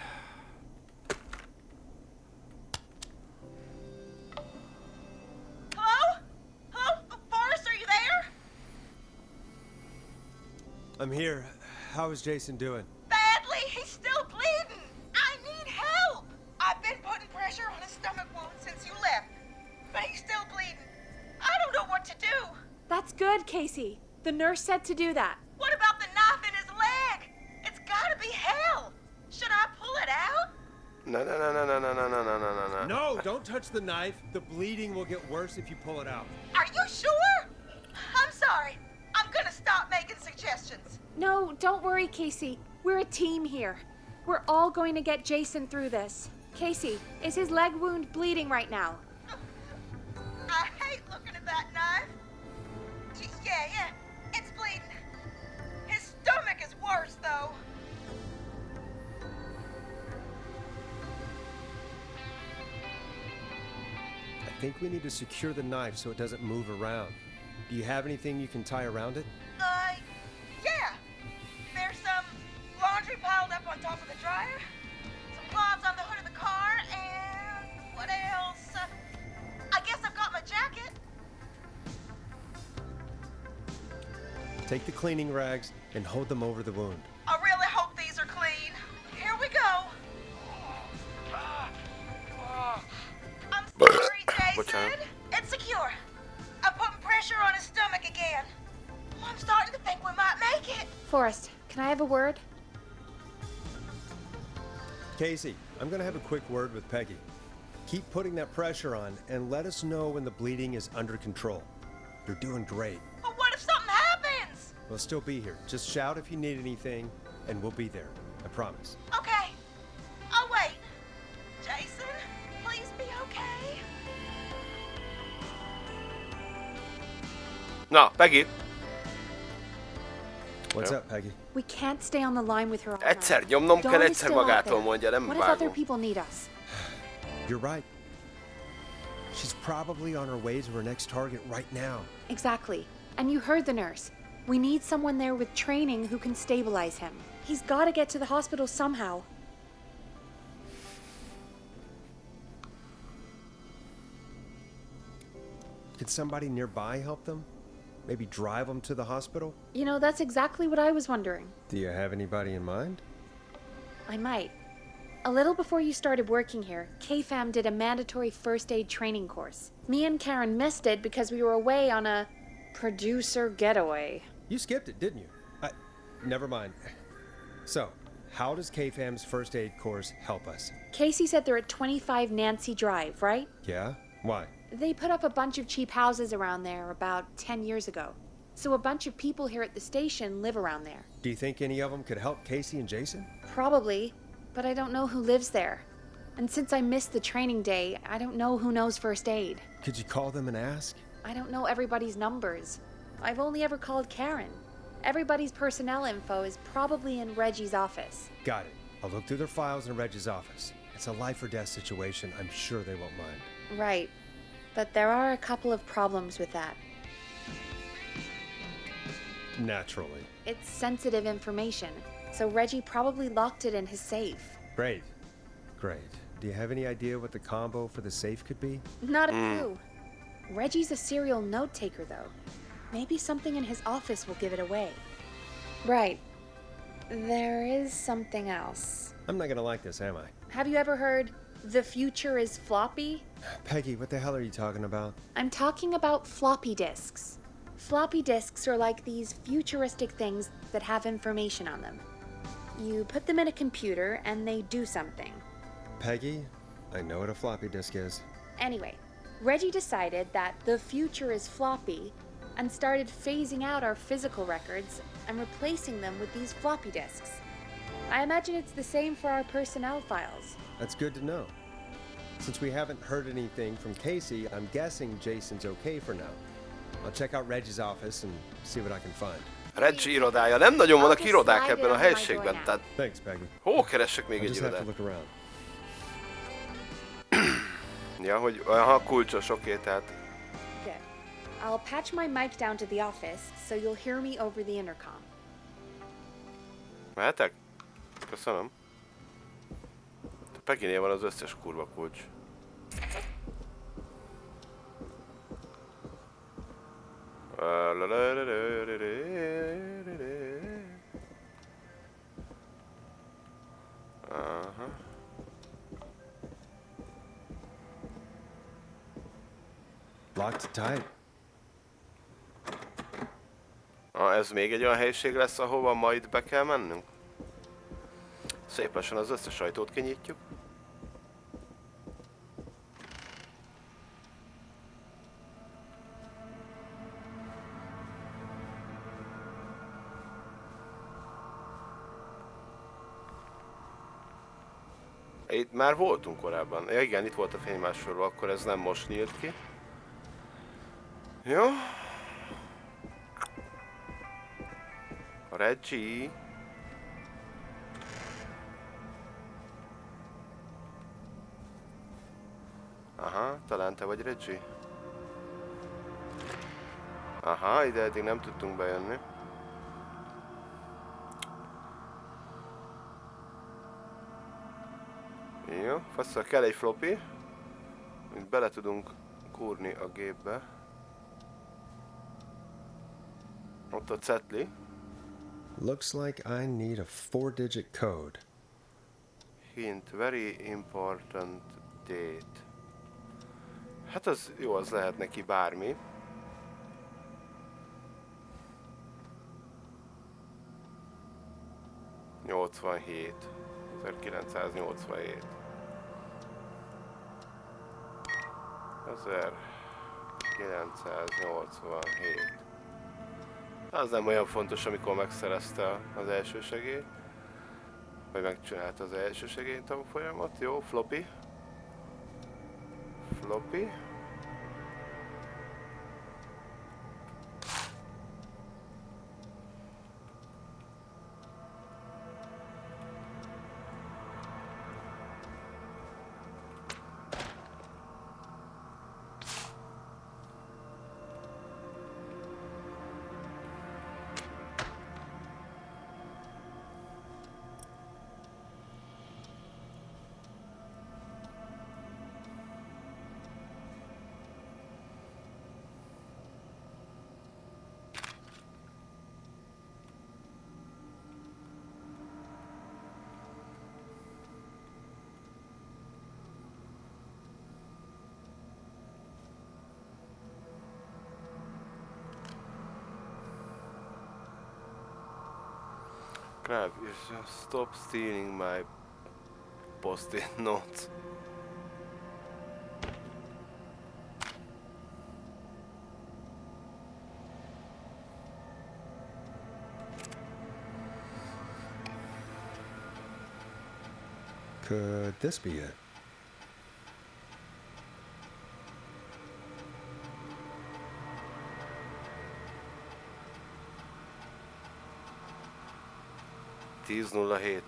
Hello? Hello? Forrest, are you there? I'm here. How is Jason doing? Badly. He's still bleeding. I need help. I've been putting pressure on his stomach wound since you left, but he's still bleeding. I don't know what to do. That's good, Casey. The nurse said to do that. What about the knife in his leg? It's gotta be hell. Should I pull it out? No, don't touch the knife. The bleeding will get worse if you pull it out. Are you sure? I'm sorry. I'm gonna stop making suggestions. No, don't worry, Casey. We're a team here. We're all going to get Jason through this. Casey, is his leg wound bleeding right now? I hate looking at that knife. Yeah, it's bleeding. His stomach is worse, though. I think we need to secure the knife so it doesn't move around. Do you have anything you can tie around it? Yeah. There's some laundry piled up on top of the dryer, some cloths on the hood of the car, and what else? I guess I've got my jacket. Take the cleaning rags and hold them over the wound. I really hope these are clean. Here we go. I'm sorry, Jason. It's secure. I'm putting pressure on his stomach again. I'm starting to think we might make it. Forrest, can I have a word? Casey, I'm gonna have a quick word with Peggy. Keep putting that pressure on and let us know when the bleeding is under control. You're doing great. But what if something happens? We'll still be here. Just shout if you need anything, and we'll be there. I promise. Okay. I'll wait. Jason, please be okay. Na, Peggy! What's up, Peggy? We can't stay on the line with her all Egyszer night. nyomnom kell, Dawn is egyszer still out magától there. mondja, nem What if other vágom. people need us? You're right. She's probably on her way to her next target right now. Exactly. And you heard the nurse. We need someone there with training who can stabilize him. He's got to get to the hospital somehow. Could somebody nearby help them? Maybe drive them to the hospital? You know, that's exactly what I was wondering. Do you have anybody in mind? I might. A little before you started working here, KFAM did a mandatory first aid training course. Me and Karen missed it because we were away on a producer getaway. You skipped it, didn't you? Never mind. So, how does KFAM's first aid course help us? Casey said they're at 25 Nancy Drive, right? Yeah? Why? They put up a bunch of cheap houses around there about 10 years ago. So a bunch of people here at the station live around there. Do you think any of them could help Casey and Jason? Probably, but I don't know who lives there. And since I missed the training day, I don't know who knows first aid. Could you call them and ask? I don't know everybody's numbers. I've only ever called Karen. Everybody's personnel info is probably in Reggie's office. Got it. I'll look through their files in Reggie's office. It's a life or death situation. I'm sure they won't mind. Right. But there are a couple of problems with that. Naturally. It's sensitive information, so Reggie probably locked it in his safe. Great. Great. Do you have any idea what the combo for the safe could be? Not a clue. Reggie's a serial note taker, though. Maybe something in his office will give it away. Right. There is something else. I'm not gonna like this, am I? Have you ever heard, "The future is floppy"? Peggy, what the hell are you talking about? I'm talking about floppy disks. Floppy disks are like these futuristic things that have information on them. You put them in a computer and they do something. Peggy, I know what a floppy disk is. Anyway, Reggie decided that the future is floppy and started phasing out our physical records and replacing them with these floppy disks. I imagine it's the same for our personnel files. That's good to know. Since we haven't heard anything from Casey, I'm guessing Jason's okay for now. I'll check out Reggie's office and see what I can find. Reggie irodája. Nem nagyon vannak irodák ebben a helységben, tehát Thanks, Peggy. hol keressek még I egy just have to irodát? look around. Ja, hogy aha, kulcsos, oké, tehát Good. I'll patch my mic down to the office so you'll hear me over the intercom. mehetek? Köszönöm. A Peggynél van az összes kurva kulcs. Aha. Locked tight. Ez még egy olyan helység lesz, ahova majd be kell mennünk? Szép lassan az összes ajtót kinyitjuk. Itt már voltunk korábban. Ja, igen, itt volt a fénymásoló, akkor ez nem most nyílt ki. Jó. Reggie. Aha, talán te vagy Reggie. Aha, ide eddig nem tudtunk bejönni. Jó, faszal kell egy floppy, amit bele tudunk kúrni a gépbe. Ott a cetli. Looks like I need a 4-digit code. Hint, very important date. Hát az jó, az lehet neki bármi. ...87. 1987. 1987. Az nem olyan fontos, amikor megszerezte az első segélyt. Vagy megcsinálta az első segélyt a folyamat. Jó, floppy. Floppy. Crap, you just stop stealing my post-it notes. Could this be it? .10.07.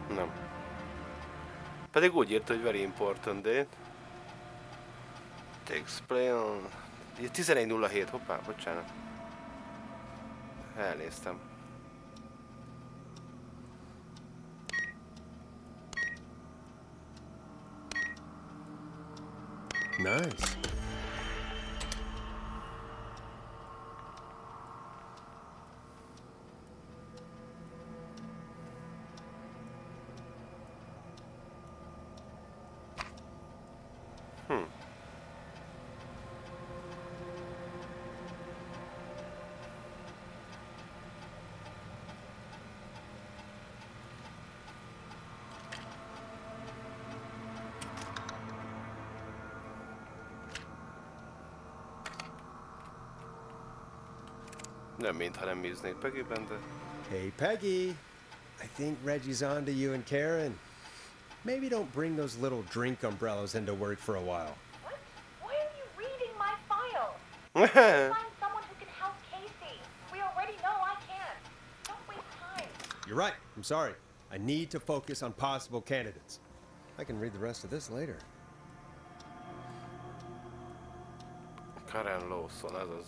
Nem. Pedig úgy írt, hogy very important date. Takes play on... 11.07, hoppá, bocsánat. Elnéztem. Nice. Nem mintha nem bíznék Peggyben, de... Hey, Peggy. I think Reggie's on to you and Karen. Maybe don't bring those little drink umbrellas into work for a while. What? Why are you reading my file? Find someone who can help Casey. We already know I can't. Don't waste time. You're right. I'm sorry. I need to focus on possible candidates. I can read the rest of this later. Karen Lawson, ez az.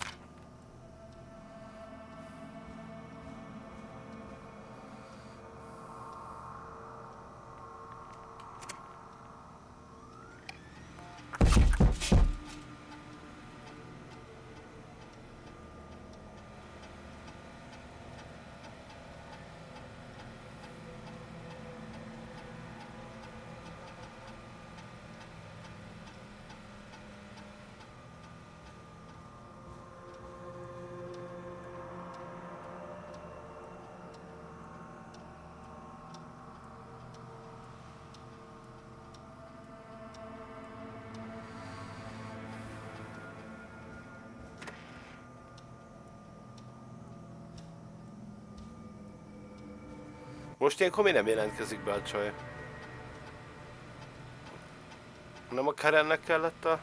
Most ilyenkor mi nem jelentkezik be a csaj? Nem a Karennek kellett a...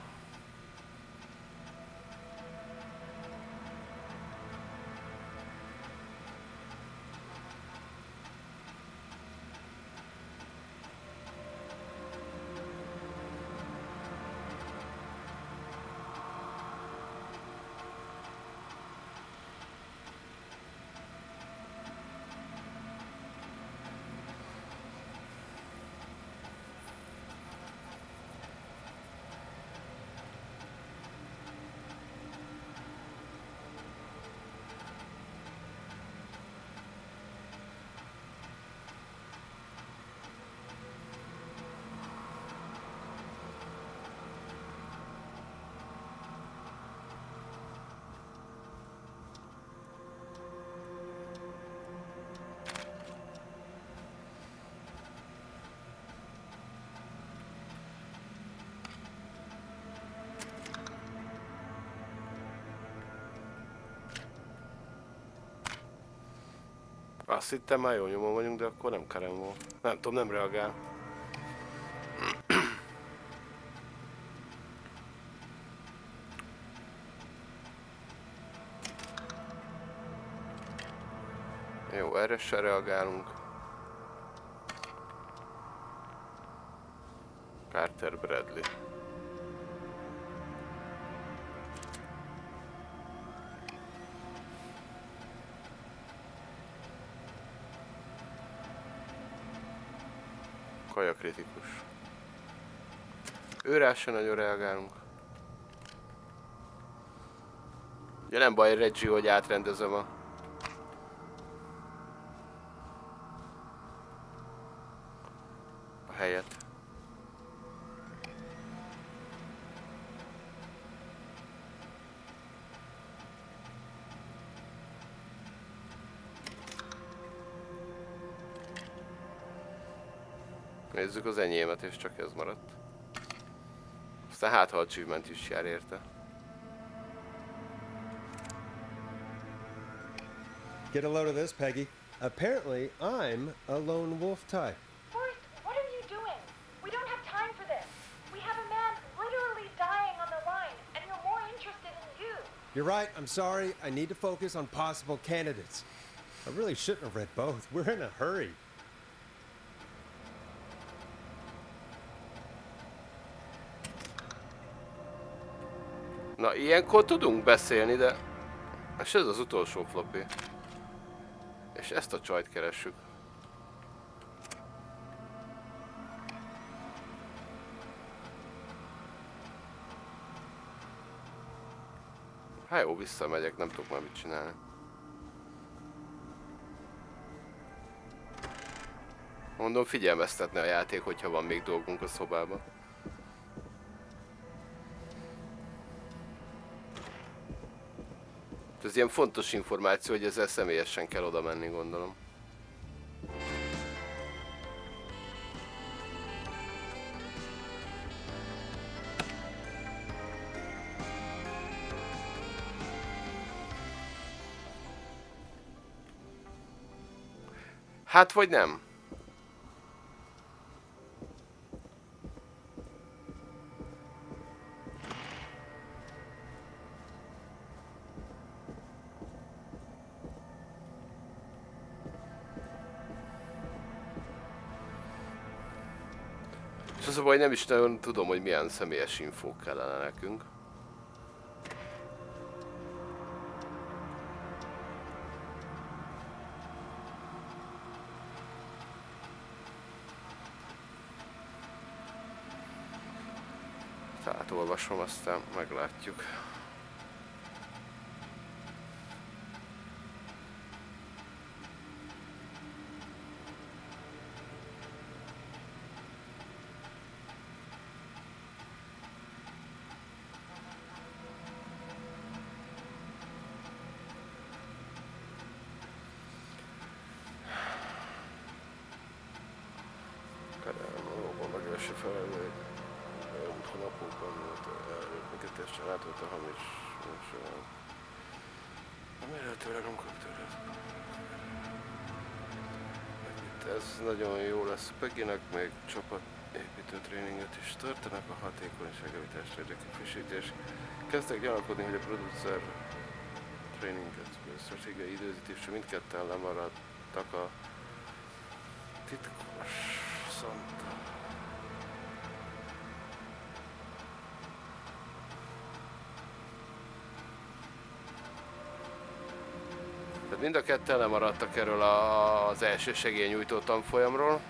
Azt hittem már jó nyomon vagyunk, de akkor nem Karen volt. Nem tudom, nem reagál. Jó, erre se reagálunk. Carter Bradley. Kaja kritikus. Őrá se nagyon reagálunk. Ugye nem baj, Reggie, hogy átrendezem a helyet. Nézzük az enyémet, és csak ez maradt. Aztán hát, ha achievement is jár érte. Get a load of this, Peggy. Apparently, I'm a lone wolf type. Forrest, what are you doing? We don't have time for this. We have a man literally dying on the line, and you're more interested in you. You're right, I'm sorry. I need to focus on possible candidates. I really shouldn't have read both. We're in a hurry. Na, ilyenkor tudunk beszélni, de... És ez az utolsó floppy. És ezt a csajt keressük. Hát jó, visszamegyek, nem tudok már mit csinálni. Mondom, figyelmeztetne a játék, hogyha van még dolgunk a szobában. Ez ilyen fontos információ, hogy ezzel személyesen kell oda menni, gondolom. Hát vagy nem? És az a baj, nem is nagyon tudom, hogy milyen személyes infók kellene nekünk. Tehát olvasom, aztán meglátjuk. Látott a hamis, és remélhetőleg nem kap tőle. ez nagyon jó lesz Peggynek, még csapatépítő tréninget is tartanak, a hatékonyságjavítást érdekli frissítés. Kezdtek gyanakodni, hogy a producer tréninget, stratégiai időzítésre mindketten lemaradtak a titkos Santa. Tehát mind a ketten lemaradtak erről az első segélynyújtó tanfolyamról.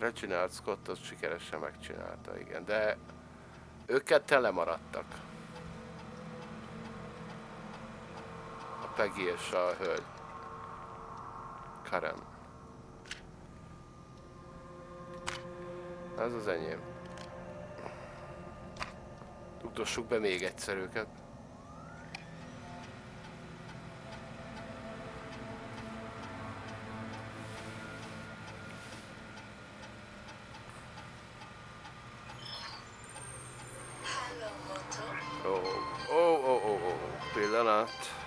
Reginald Scott azt sikeresen megcsinálta, igen, de ők ketten lemaradtak. A Peggy és a hölgy. Karen. Ez az enyém. Utassuk be még egyszer őket. Pillanat.